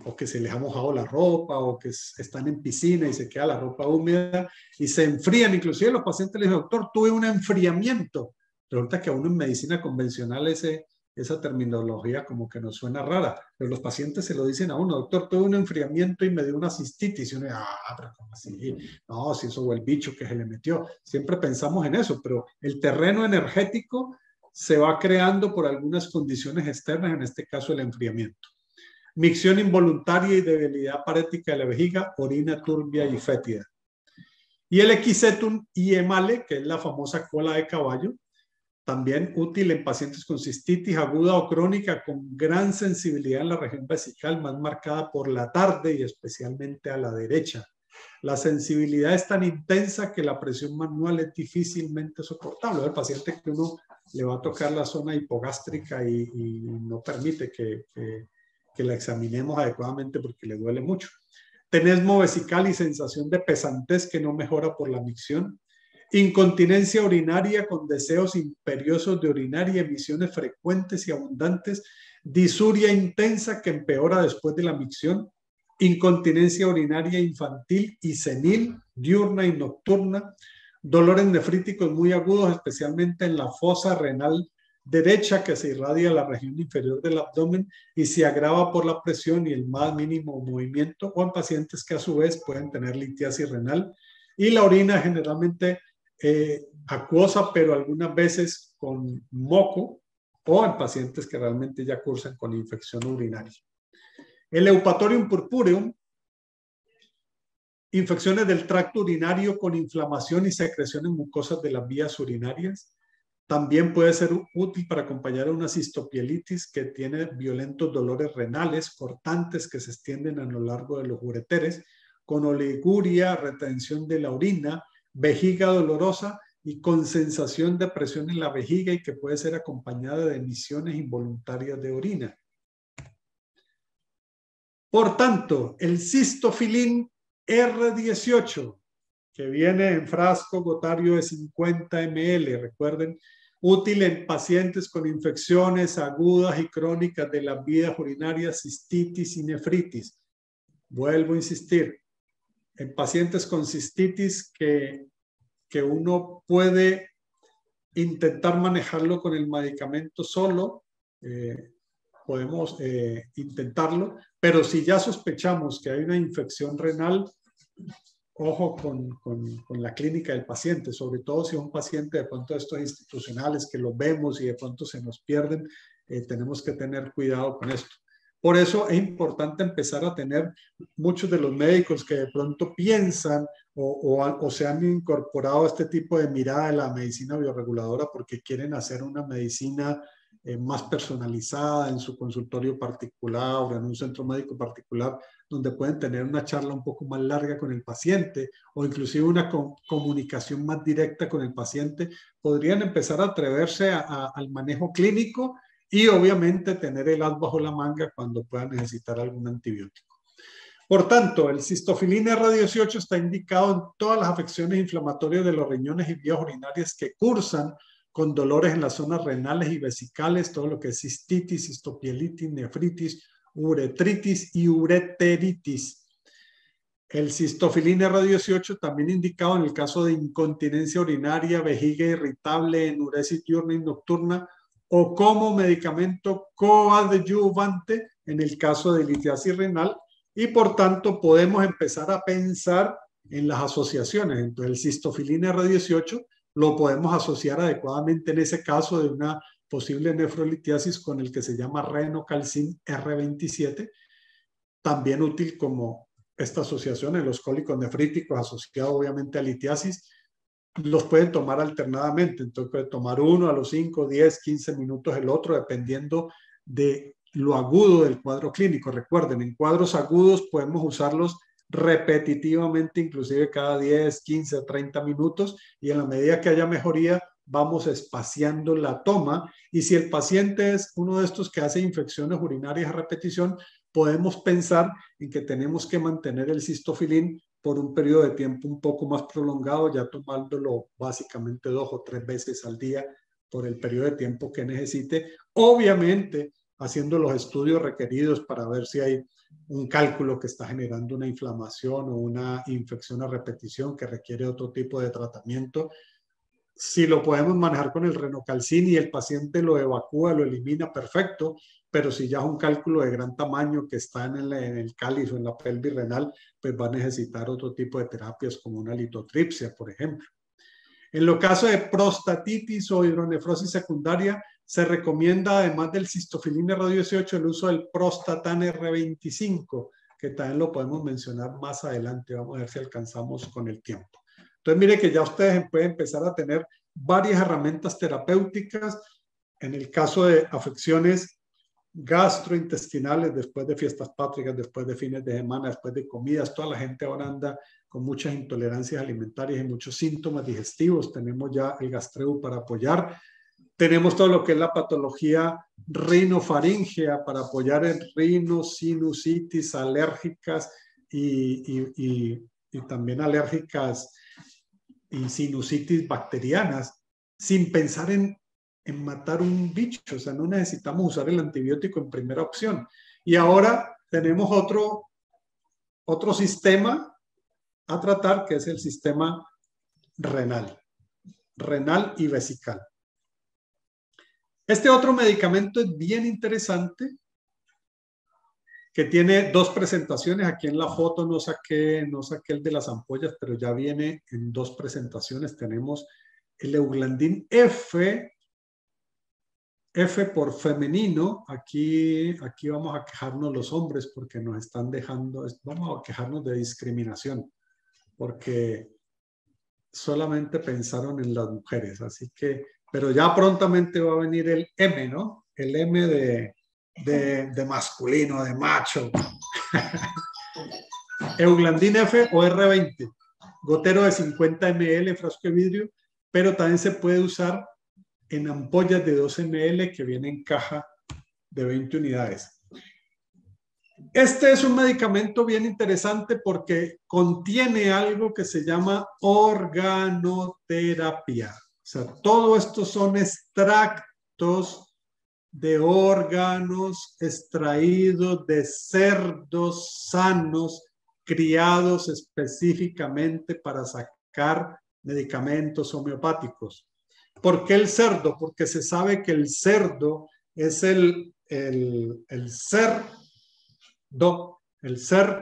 o que se les ha mojado la ropa o que están en piscina y se queda la ropa húmeda y se enfrían. Inclusive los pacientes les dicen, doctor, tuve un enfriamiento. Resulta que a uno en medicina convencional esa terminología como que nos suena rara, pero los pacientes se lo dicen a uno, doctor, tuve un enfriamiento y me dio una cistitis. Y uno dice, pero ¿cómo así? No, si eso fue el bicho que se le metió. Siempre pensamos en eso, pero el terreno energético se va creando por algunas condiciones externas, en este caso el enfriamiento. Micción involuntaria y debilidad parética de la vejiga, orina turbia y fétida. Y el equisetum iemale, que es la famosa cola de caballo, también útil en pacientes con cistitis aguda o crónica con gran sensibilidad en la región vesical, más marcada por la tarde y especialmente a la derecha. La sensibilidad es tan intensa que la presión manual es difícilmente soportable. El paciente que uno le va a tocar la zona hipogástrica y no permite que la examinemos adecuadamente porque le duele mucho. Tenesmo vesical y sensación de pesantez que no mejora por la micción. Incontinencia urinaria con deseos imperiosos de orinar y emisiones frecuentes y abundantes. Disuria intensa que empeora después de la micción. Incontinencia urinaria infantil y senil, diurna y nocturna. Dolores nefríticos muy agudos, especialmente en la fosa renal derecha que se irradia a la región inferior del abdomen y se agrava por la presión y el más mínimo movimiento, o en pacientes que a su vez pueden tener litiasis renal. Y la orina generalmente acuosa, pero algunas veces con moco, o en pacientes que realmente ya cursan con infección urinaria. El Eupatorium purpureum, infecciones del tracto urinario con inflamación y secreción en mucosas de las vías urinarias. También puede ser útil para acompañar a una cistopielitis que tiene violentos dolores renales cortantes que se extienden a lo largo de los ureteres, con oliguria, retención de la orina, vejiga dolorosa y con sensación de presión en la vejiga y que puede ser acompañada de emisiones involuntarias de orina. Por tanto, el cistofilín R18, que viene en frasco gotario de 50 ml, recuerden, útil en pacientes con infecciones agudas y crónicas de las vías urinarias, cistitis y nefritis. Vuelvo a insistir, en pacientes con cistitis que uno puede intentar manejarlo con el medicamento solo, podemos intentarlo, pero si ya sospechamos que hay una infección renal, ojo con la clínica del paciente, sobre todo si es un paciente de pronto de estos institucionales que los vemos y de pronto se nos pierden, tenemos que tener cuidado con esto. Por eso es importante empezar a tener muchos de los médicos que de pronto piensan o se han incorporado a este tipo de mirada de la medicina bioreguladora porque quieren hacer una medicina más personalizada en su consultorio particular o en un centro médico particular, donde pueden tener una charla un poco más larga con el paciente o inclusive una comunicación más directa con el paciente, podrían empezar a atreverse al manejo clínico y obviamente tener el as bajo la manga cuando puedan necesitar algún antibiótico. Por tanto, el cistofilín R18 está indicado en todas las afecciones inflamatorias de los riñones y vías urinarias que cursan con dolores en las zonas renales y vesicales, todo lo que es cistitis, cistopielitis, nefritis, uretritis y ureteritis. El cistofilín R18 también indicado en el caso de incontinencia urinaria, vejiga irritable, enuresis diurna y nocturna, o como medicamento coadyuvante en el caso de litiasis renal, y por tanto podemos empezar a pensar en las asociaciones. Entonces el cistofilín R18 lo podemos asociar adecuadamente en ese caso de una posible nefrolitiasis con el que se llama renocalcin R27, también útil como esta asociación en los cólicos nefríticos asociado obviamente a litiasis. Los pueden tomar alternadamente, entonces puede tomar uno a los 5, 10, 15 minutos el otro, dependiendo de lo agudo del cuadro clínico. Recuerden, en cuadros agudos podemos usarlos repetitivamente, inclusive cada 10, 15, 30 minutos, y en la medida que haya mejoría, vamos espaciando la toma. Y si el paciente es uno de estos que hace infecciones urinarias a repetición, podemos pensar en que tenemos que mantener el cistofilín por un periodo de tiempo un poco más prolongado, ya tomándolo básicamente 2 o 3 veces al día por el periodo de tiempo que necesite, obviamente haciendo los estudios requeridos para ver si hay un cálculo que está generando una inflamación o una infección a repetición que requiere otro tipo de tratamiento. Si lo podemos manejar con el renocalcin y el paciente lo evacúa, lo elimina, perfecto, pero si ya es un cálculo de gran tamaño que está en el cáliz o en la pelvis renal, pues va a necesitar otro tipo de terapias como una litotripsia, por ejemplo. En los casos de prostatitis o hidronefrosis secundaria, se recomienda, además del cistofilín R18, el uso del Prostatan R25, que también lo podemos mencionar más adelante. Vamos a ver si alcanzamos con el tiempo. Entonces, mire que ya ustedes pueden empezar a tener varias herramientas terapéuticas en el caso de afecciones gastrointestinales después de fiestas patrias, después de fines de semana, después de comidas. Toda la gente ahora anda con muchas intolerancias alimentarias y muchos síntomas digestivos. Tenemos ya el Gastreu para apoyar. Tenemos todo lo que es la patología rinofaringea para apoyar en rinosinusitis alérgicas y también alérgicas y sinusitis bacterianas, sin pensar en matar un bicho. O sea, no necesitamos usar el antibiótico en primera opción. Y ahora tenemos otro sistema a tratar, que es el sistema renal y vesical. Este otro medicamento es bien interesante, que tiene dos presentaciones. Aquí en la foto no saqué el de las ampollas, pero ya viene en dos presentaciones. Tenemos el Euglandin F, F por femenino. Aquí vamos a quejarnos los hombres porque nos están dejando, vamos a quejarnos de discriminación, porque solamente pensaron en las mujeres. Así que, pero ya prontamente va a venir el M, ¿no? El M de masculino, de macho. Euglandin F o R20, gotero de 50 ml, frasco de vidrio, pero también se puede usar en ampollas de 12 ml que viene en caja de 20 unidades. Este es un medicamento bien interesante porque contiene algo que se llama organoterapia. O sea, todo esto son extractos de órganos extraídos de cerdos sanos, criados específicamente para sacar medicamentos homeopáticos. ¿Por qué el cerdo? Porque se sabe que el cerdo es el ser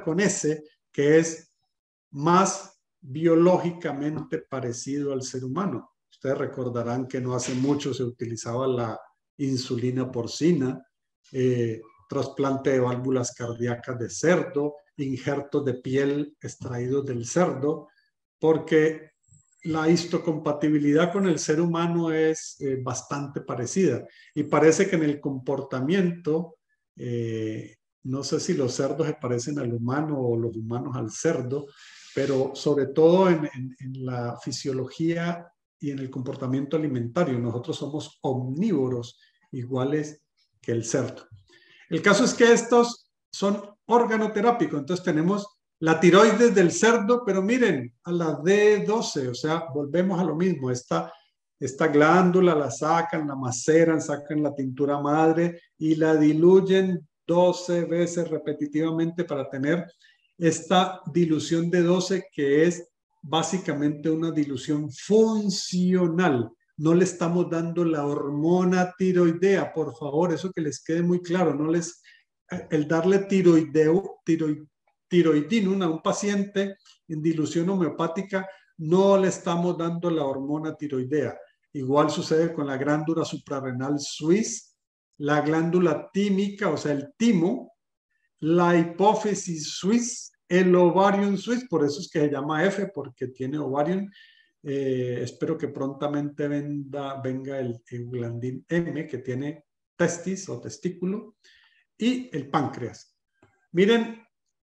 con S, que es más biológicamente parecido al ser humano. Ustedes recordarán que no hace mucho se utilizaba la insulina porcina, trasplante de válvulas cardíacas de cerdo, injertos de piel extraídos del cerdo, porque la histocompatibilidad con el ser humano es bastante parecida. Y parece que en el comportamiento, no sé si los cerdos se parecen al humano o los humanos al cerdo, pero sobre todo en la fisiología y en el comportamiento alimentario. Nosotros somos omnívoros iguales que el cerdo. El caso es que estos son organoterápicos. Entonces tenemos la tiroides del cerdo, pero miren, a la D12, o sea, volvemos a lo mismo. Esta glándula la sacan, la maceran, sacan la tintura madre y la diluyen 12 veces repetitivamente para tener esta dilución de 12, que es básicamente una dilución funcional. No le estamos dando la hormona tiroidea, por favor, eso que les quede muy claro. El darle tiroidinum a un paciente en dilución homeopática, no le estamos dando la hormona tiroidea. Igual sucede con la glándula suprarrenal Suisse, la glándula tímica, o sea, el timo, la hipófisis Suisse, el ovarium Suisse, por eso es que se llama F, porque tiene ovarium. Espero que prontamente venga el Euglandin M, que tiene testis o testículo, y el páncreas. Miren,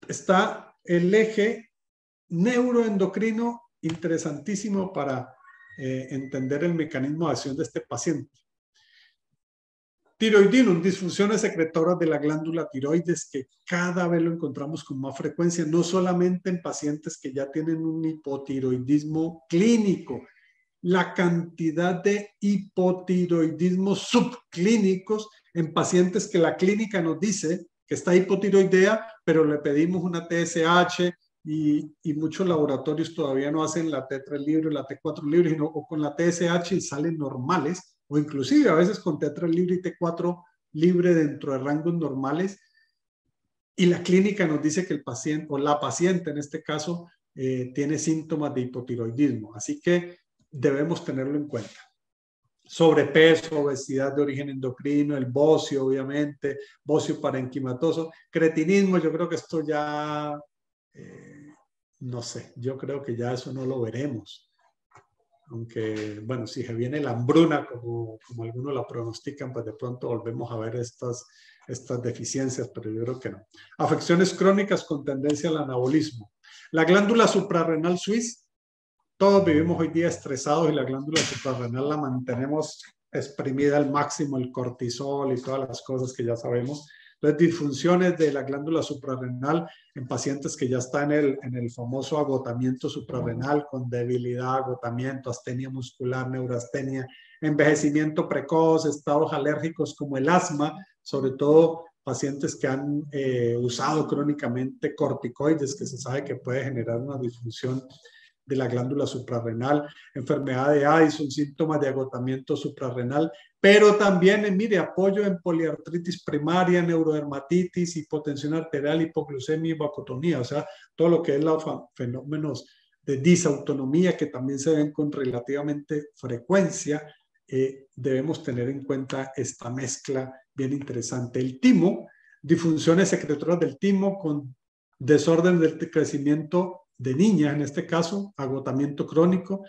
está el eje neuroendocrino, interesantísimo para entender el mecanismo de acción de este paciente. Tiroidinum, disfunciones secretoras de la glándula tiroides, que cada vez lo encontramos con más frecuencia, no solamente en pacientes que ya tienen un hipotiroidismo clínico. La cantidad de hipotiroidismos subclínicos en pacientes que la clínica nos dice que está hipotiroidea, pero le pedimos una TSH y muchos laboratorios todavía no hacen la T3 libre, la T4 libre, o con la TSH y salen normales, o inclusive a veces con T3 libre y T4 libre dentro de rangos normales, y la clínica nos dice que el paciente, o la paciente en este caso, tiene síntomas de hipotiroidismo. Así que debemos tenerlo en cuenta. Sobrepeso, obesidad de origen endocrino, el bocio, obviamente, bocio parenquimatoso, cretinismo. Yo creo que esto ya, no sé, yo creo que ya eso no lo veremos. Aunque, bueno, si se viene la hambruna, como algunos la pronostican, pues de pronto volvemos a ver estas deficiencias, pero yo creo que no. Afecciones crónicas con tendencia al anabolismo. La glándula suprarrenal Suisse. Todos vivimos hoy día estresados y la glándula suprarrenal la mantenemos exprimida al máximo, el cortisol y todas las cosas que ya sabemos. Entonces, disfunciones de la glándula suprarrenal en pacientes que ya están en el famoso agotamiento suprarrenal, con debilidad, agotamiento, astenia muscular, neurastenia, envejecimiento precoz, estados alérgicos como el asma, sobre todo pacientes que han usado crónicamente corticoides, que se sabe que puede generar una disfunción de la glándula suprarrenal, enfermedad de Addison, síntomas de agotamiento suprarrenal, pero también, mire, apoyo en poliartritis primaria, neurodermatitis, hipotensión arterial, hipoglucemia y vacotonía, o sea, todo lo que es los fenómenos de disautonomía que también se ven con relativamente frecuencia. Debemos tener en cuenta esta mezcla bien interesante. El timo, disfunciones secretoras del timo con desorden del crecimiento de niñas, en este caso, agotamiento crónico,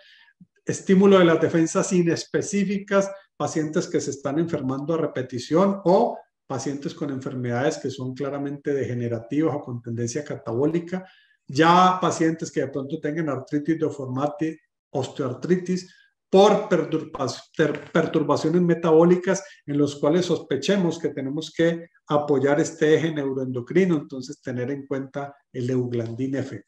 estímulo de las defensas inespecíficas, pacientes que se están enfermando a repetición o pacientes con enfermedades que son claramente degenerativas o con tendencia catabólica, ya pacientes que de pronto tengan artritis deformante, osteoartritis, por perturbaciones metabólicas en los cuales sospechemos que tenemos que apoyar este eje neuroendocrino, entonces tener en cuenta el Euglandin F.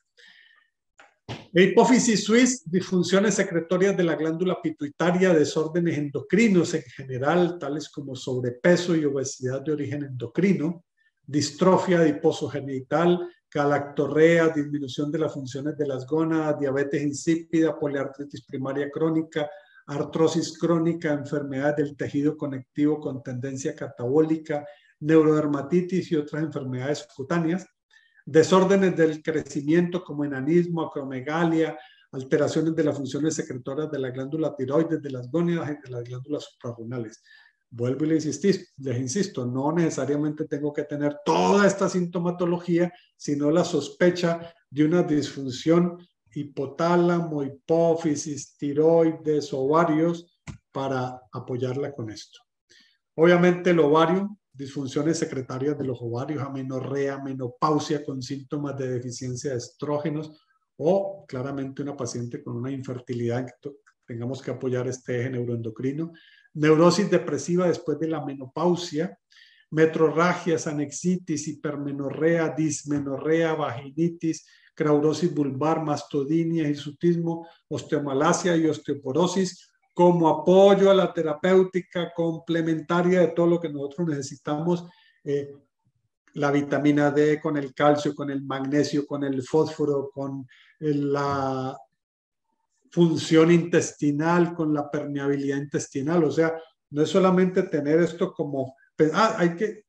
Hipófisis suiza, disfunciones secretorias de la glándula pituitaria, desórdenes endocrinos en general, tales como sobrepeso y obesidad de origen endocrino, distrofia adiposo genital, galactorrea, disminución de las funciones de las gónadas, diabetes insípida, poliartritis primaria crónica, artrosis crónica, enfermedades del tejido conectivo con tendencia catabólica, neurodermatitis y otras enfermedades cutáneas, desórdenes del crecimiento como enanismo, acromegalia, alteraciones de las funciones secretoras de la glándula tiroides, de las gónadas y de las glándulas suprarrenales. Vuelvo y les insisto, no necesariamente tengo que tener toda esta sintomatología, sino la sospecha de una disfunción hipotálamo, hipófisis, tiroides, ovarios, para apoyarla con esto. Obviamente el ovario, disfunciones secretarias de los ovarios, amenorrea, menopausia con síntomas de deficiencia de estrógenos o claramente una paciente con una infertilidad que tengamos que apoyar este eje neuroendocrino, neurosis depresiva después de la menopausia, metrorragias, anexitis, hipermenorrea, dismenorrea, vaginitis, craurosis vulvar, mastodinia, hirsutismo, osteomalacia y osteoporosis, como apoyo a la terapéutica complementaria de todo lo que nosotros necesitamos, la vitamina D con el calcio, con el magnesio, con el fósforo, con la función intestinal, con la permeabilidad intestinal. O sea, no es solamente tener esto como,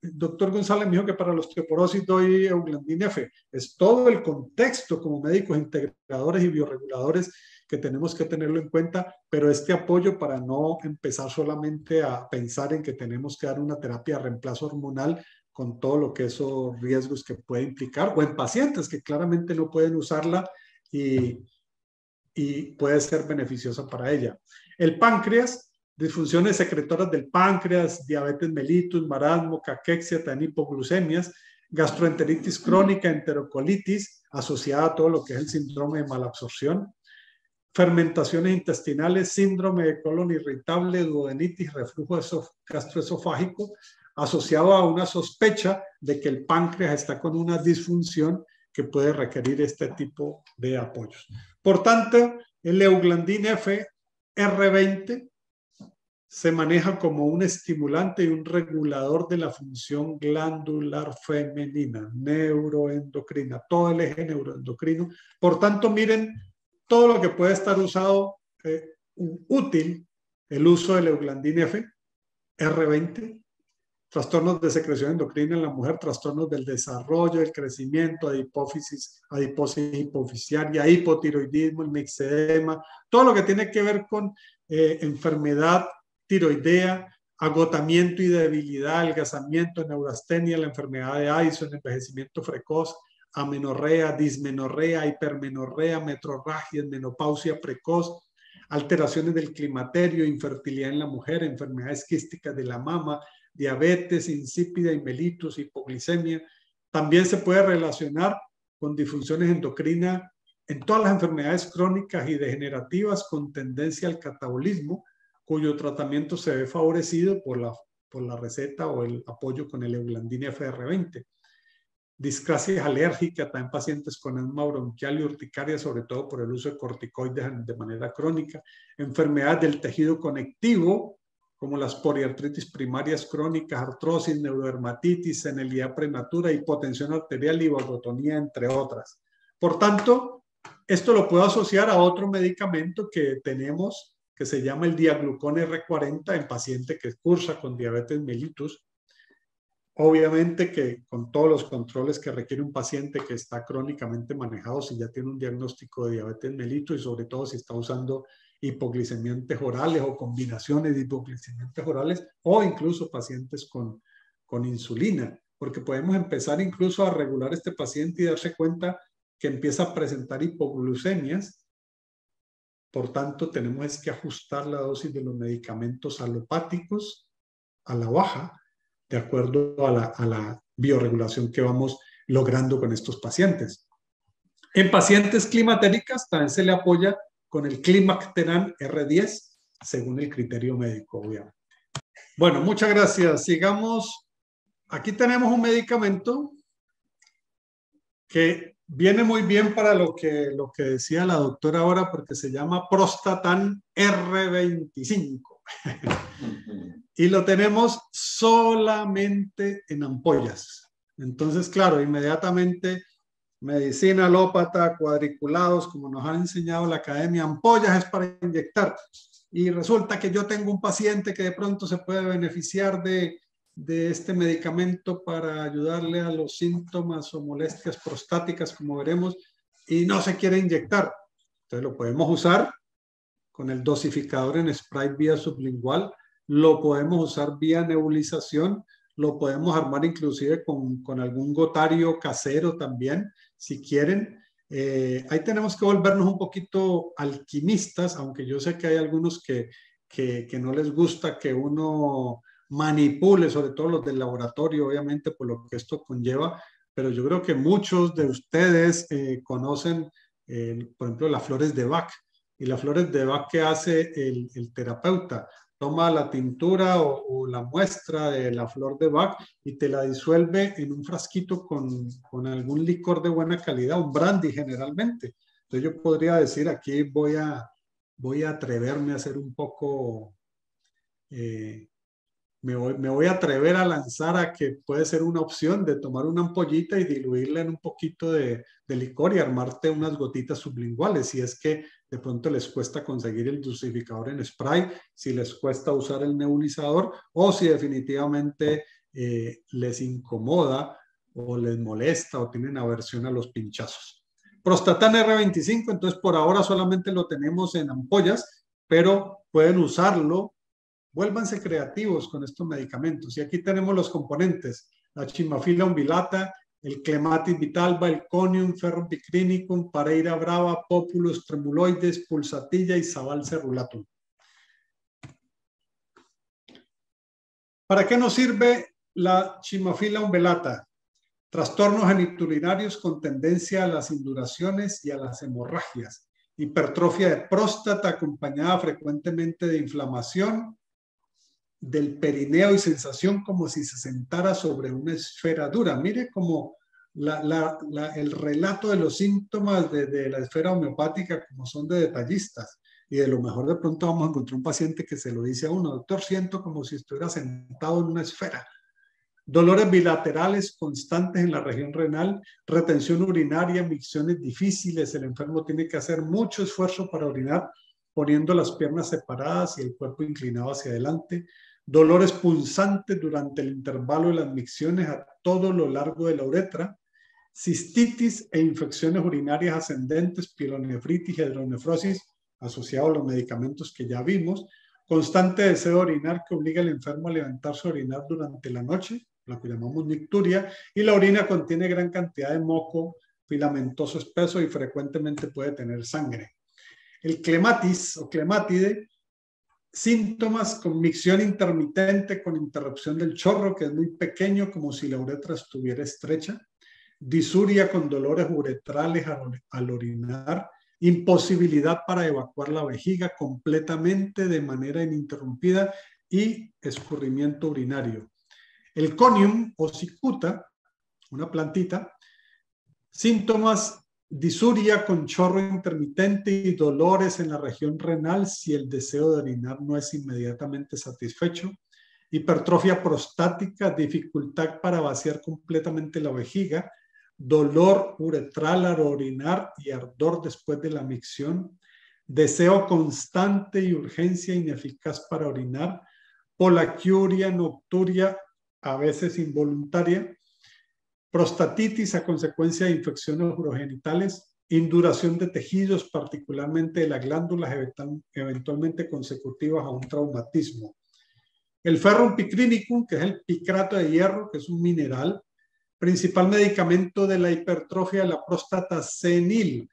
doctor González me dijo que para la osteoporosis doy Euglandin F. Es todo el contexto como médicos integradores y bioreguladores que tenemos que tenerlo en cuenta, pero este apoyo para no empezar solamente a pensar en que tenemos que dar una terapia de reemplazo hormonal con todo lo que esos riesgos que puede implicar, o en pacientes que claramente no pueden usarla y puede ser beneficiosa para ella. El páncreas, disfunciones secretoras del páncreas, diabetes mellitus, marasmo, caquexia, también hipoglucemias, gastroenteritis crónica, enterocolitis, asociada a todo lo que es el síndrome de malabsorción, fermentaciones intestinales, síndrome de colon irritable, duodenitis, reflujo gastroesofágico, asociado a una sospecha de que el páncreas está con una disfunción que puede requerir este tipo de apoyos. Por tanto, el Euglandin F R20 se maneja como un estimulante y un regulador de la función glandular femenina, neuroendocrina, todo el eje neuroendocrino. Por tanto, miren todo lo que puede estar usado útil, el uso del Euglandin F R20, trastornos de secreción endocrina en la mujer, trastornos del desarrollo, del crecimiento, adiposis hipofisiaria, hipotiroidismo, el mixedema, todo lo que tiene que ver con enfermedad tiroidea, agotamiento y debilidad, adelgazamiento, neurastenia, la enfermedad de Addison, envejecimiento precoz, amenorrea, dismenorrea, hipermenorrea, metrorragia, menopausia precoz, alteraciones del climaterio, infertilidad en la mujer, enfermedades quísticas de la mama, diabetes insípida y mellitus, hipoglicemia. También se puede relacionar con disfunciones endocrinas en todas las enfermedades crónicas y degenerativas con tendencia al catabolismo, cuyo tratamiento se ve favorecido por la receta o el apoyo con el Euglandin FR20. Discrasia alérgica, también pacientes con asma bronquial y urticaria, sobre todo por el uso de corticoides de manera crónica. Enfermedades del tejido conectivo, como las poliartritis primarias crónicas, artrosis, neurodermatitis, senilidad prematura, hipotensión arterial y vagotonía, entre otras. Por tanto, Esto lo puedo asociar a otro medicamento que tenemos que se llama el Diaglucón R40 en paciente que cursa con diabetes mellitus. Obviamente que con todos los controles que requiere un paciente que está crónicamente manejado, si ya tiene un diagnóstico de diabetes mellitus y sobre todo si está usando hipoglicemiantes orales o combinaciones de hipoglicemiantes orales o incluso pacientes con insulina, porque podemos empezar incluso a regular este paciente y darse cuenta que empieza a presentar hipoglucemias. Por tanto, tenemos que ajustar la dosis de los medicamentos alopáticos a la baja, de acuerdo a la biorregulación que vamos logrando con estos pacientes. En pacientes climatéricas también se le apoya con el Climacteran R10, según el criterio médico, obviamente. Bueno, muchas gracias. Sigamos. Aquí tenemos un medicamento que viene muy bien para lo que decía la doctora ahora, porque se llama Prostatan R25. Y lo tenemos solamente en ampollas. Entonces, claro, inmediatamente medicina alópata, cuadriculados, como nos han enseñado la academia, ampollas es para inyectar. Y resulta que yo tengo un paciente que de pronto se puede beneficiar de este medicamento para ayudarle a los síntomas o molestias prostáticas, como veremos, y no se quiere inyectar. Entonces lo podemos usar con el dosificador en spray vía sublingual, lo podemos usar vía nebulización, lo podemos armar inclusive con algún gotario casero también, si quieren. Ahí tenemos que volvernos un poquito alquimistas, aunque yo sé que hay algunos que no les gusta que uno manipule, sobre todo los del laboratorio, obviamente, por lo que esto conlleva, pero yo creo que muchos de ustedes conocen, por ejemplo, las flores de Bach. Y las flores de Bach que hace el terapeuta, toma la tintura o la muestra de la flor de Bach y te la disuelve en un frasquito con algún licor de buena calidad, un brandy generalmente. Entonces yo podría decir, aquí voy a atreverme a hacer un poco, me voy a atrever a lanzar a que puede ser una opción de tomar una ampollita y diluirla en un poquito de licor y armarte unas gotitas sublinguales, si es que de pronto les cuesta conseguir el dosificador en spray, si les cuesta usar el nebulizador o si definitivamente les incomoda o les molesta o tienen aversión a los pinchazos. Prostatan R25, entonces por ahora solamente lo tenemos en ampollas, pero pueden usarlo. Vuélvanse creativos con estos medicamentos. Y aquí tenemos los componentes: la Chimafila umbillata, el Clematis vitalba, el Conium, Ferropicrinicum, Pareira brava, Populus tremuloides, Pulsatilla y Sabal cerulatum. ¿Para qué nos sirve la Chimafila umbellata? Trastornos geniturinarios con tendencia a las induraciones y a las hemorragias. Hipertrofia de próstata acompañada frecuentemente de inflamación del perineo y sensación como si se sentara sobre una esfera dura. Mire como el relato de los síntomas de la esfera homeopática, como son de detallistas. Y de lo mejor de pronto vamos a encontrar un paciente que se lo dice a uno: doctor, siento como si estuviera sentado en una esfera. Dolores bilaterales constantes en la región renal, retención urinaria, micciones difíciles. El enfermo tiene que hacer mucho esfuerzo para orinar, poniendo las piernas separadas y el cuerpo inclinado hacia adelante. Dolores punzantes durante el intervalo de las micciones a todo lo largo de la uretra. Cistitis e infecciones urinarias ascendentes, pielonefritis y hidronefrosis asociado a los medicamentos que ya vimos. Constante deseo de orinar que obliga al enfermo a levantarse a orinar durante la noche, lo que llamamos nicturia, y la orina contiene gran cantidad de moco filamentoso espeso y frecuentemente puede tener sangre. El clematis o clematide, síntomas con micción intermitente con interrupción del chorro, que es muy pequeño, como si la uretra estuviera estrecha. Disuria con dolores uretrales al orinar. Imposibilidad para evacuar la vejiga completamente de manera ininterrumpida y escurrimiento urinario. El Conium o cicuta, una plantita, síntomas: disuria con chorro intermitente y dolores en la región renal si el deseo de orinar no es inmediatamente satisfecho. Hipertrofia prostática, dificultad para vaciar completamente la vejiga. dolor uretral al orinar y ardor después de la micción, deseo constante y urgencia ineficaz para orinar, polaquiuria, nocturia, a veces involuntaria, prostatitis a consecuencia de infecciones urogenitales, induración de tejidos, particularmente de las glándulas, eventualmente consecutivas a un traumatismo. El ferrum picrinicum, que es el picrato de hierro, que es un mineral, principal medicamento de la hipertrofia de la próstata senil.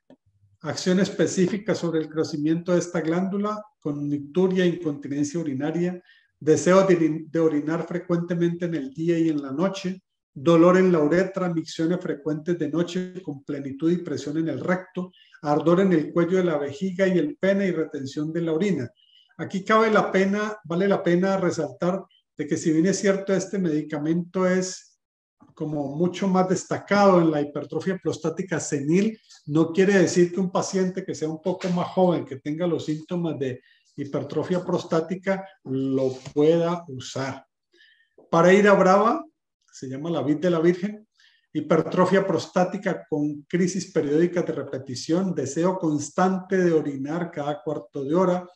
Acción específica sobre el crecimiento de esta glándula con nicturia, incontinencia urinaria, deseo de orinar frecuentemente en el día y en la noche, dolor en la uretra, micciones frecuentes de noche con plenitud y presión en el recto, ardor en el cuello de la vejiga y el pene y retención de la orina. Aquí vale la pena resaltar de que si bien es cierto, este medicamento es como mucho más destacado en la hipertrofia prostática senil, no quiere decir que un paciente que sea un poco más joven, que tenga los síntomas de hipertrofia prostática, lo pueda usar. Para ira brava, se llama la vid de la Virgen, hipertrofia prostática con crisis periódicas de repetición, deseo constante de orinar cada cuarto de hora.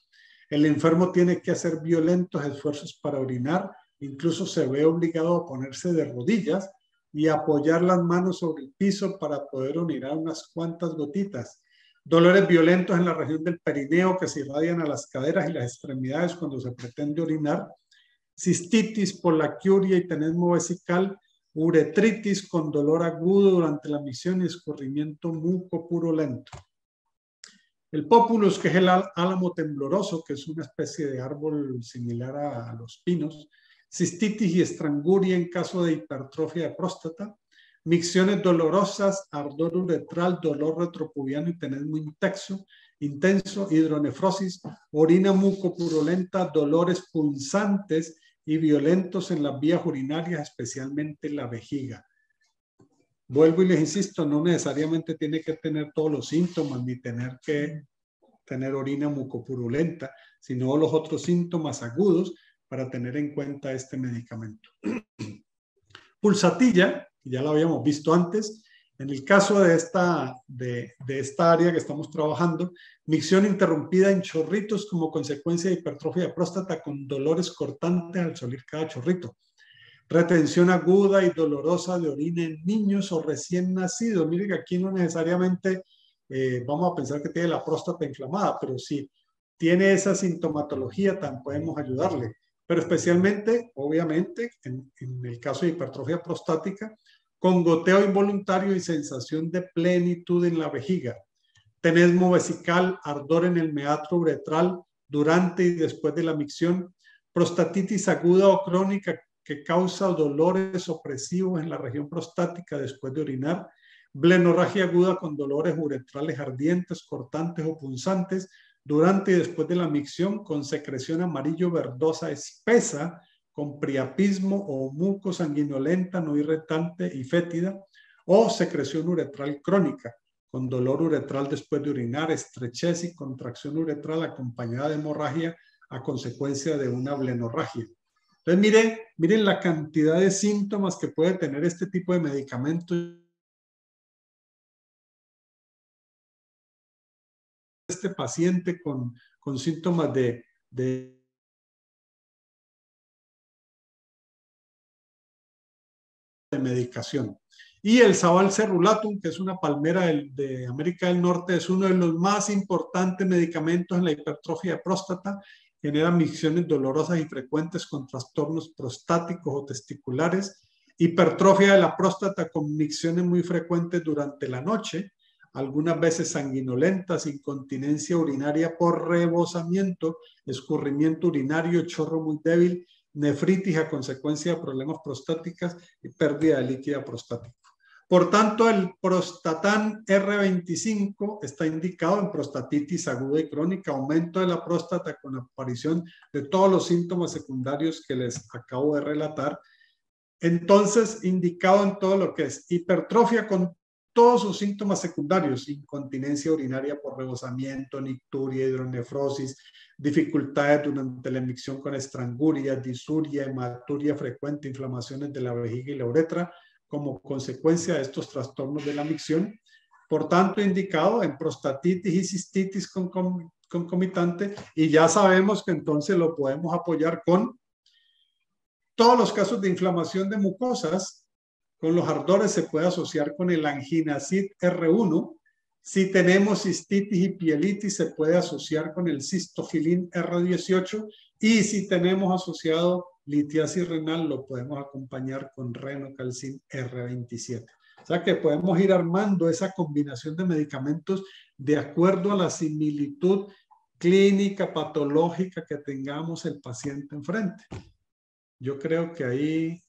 El enfermo tiene que hacer violentos esfuerzos para orinar, incluso se ve obligado a ponerse de rodillas y apoyar las manos sobre el piso para poder orinar unas cuantas gotitas. Dolores violentos en la región del perineo que se irradian a las caderas y las extremidades cuando se pretende orinar. Cistitis, polaquiuria y tenesmo vesical. Uretritis con dolor agudo durante la micción y escurrimiento mucopurulento. El populus, que es el álamo tembloroso, que es una especie de árbol similar a los pinos. Cistitis y estranguria en caso de hipertrofia de próstata, micciones dolorosas, ardor uretral, dolor retropubiano y tenesmo intenso, hidronefrosis, orina mucopurulenta, dolores punzantes y violentos en las vías urinarias, especialmente la vejiga. Vuelvo y les insisto, no necesariamente tiene que tener todos los síntomas ni tener que tener orina mucopurulenta, sino los otros síntomas agudos para tener en cuenta este medicamento. Pulsatilla, ya lo habíamos visto antes, en el caso de esta área que estamos trabajando, micción interrumpida en chorritos como consecuencia de hipertrofia de próstata con dolores cortantes al salir cada chorrito. Retención aguda y dolorosa de orina en niños o recién nacidos. Miren que aquí no necesariamente vamos a pensar que tiene la próstata inflamada, pero si tiene esa sintomatología, también podemos ayudarle. Pero especialmente, obviamente, en el caso de hipertrofia prostática, con goteo involuntario y sensación de plenitud en la vejiga. Tenesmo vesical, ardor en el meatro uretral durante y después de la micción. Prostatitis aguda o crónica que causa dolores opresivos en la región prostática después de orinar. Blenorragia aguda con dolores uretrales ardientes, cortantes o punzantes durante y después de la micción con secreción amarillo verdosa espesa, con priapismo o muco sanguinolenta no irritante y fétida, o secreción uretral crónica, con dolor uretral después de orinar, estrechez y contracción uretral acompañada de hemorragia a consecuencia de una blenorragia. Entonces, miren la cantidad de síntomas que puede tener este tipo de medicamento. Este paciente con síntomas de medicación. Y el Sabal cerulatum, que es una palmera de América del Norte, es uno de los más importantes medicamentos en la hipertrofia de próstata. Genera micciones dolorosas y frecuentes con trastornos prostáticos o testiculares. Hipertrofia de la próstata con micciones muy frecuentes durante la noche. Algunas veces sanguinolentas, incontinencia urinaria por rebosamiento, escurrimiento urinario, chorro muy débil, nefritis a consecuencia de problemas prostáticos y pérdida de líquido prostático. Por tanto, el Prostatán R25 está indicado en prostatitis aguda y crónica, aumento de la próstata con aparición de todos los síntomas secundarios que les acabo de relatar. Entonces, indicado en todo lo que es hipertrofia con todos sus síntomas secundarios, incontinencia urinaria por rebosamiento, nicturia, hidronefrosis, dificultades durante la emicción con estranguria, disuria, hematuria frecuente, inflamaciones de la vejiga y la uretra, como consecuencia de estos trastornos de la micción. Por tanto, indicado en prostatitis y cistitis concomitante, y ya sabemos que entonces lo podemos apoyar con todos los casos de inflamación de mucosas. Con los ardores se puede asociar con el anginacid R1. Si tenemos cistitis y pielitis, se puede asociar con el cistogilin R18. Y si tenemos asociado litiasis renal, lo podemos acompañar con renocalcin R27. O sea que podemos ir armando esa combinación de medicamentos de acuerdo a la similitud clínica, patológica que tengamos el paciente enfrente. Yo creo que ahí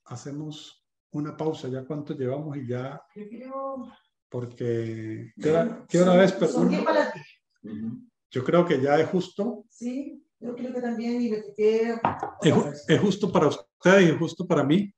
hacemos una pausa. ¿Ya cuánto llevamos? Y ya... Porque... ¿Qué hora es? Perdón. Yo creo que ya es justo.
Sí, yo creo que también.
Es justo para usted y es justo para mí.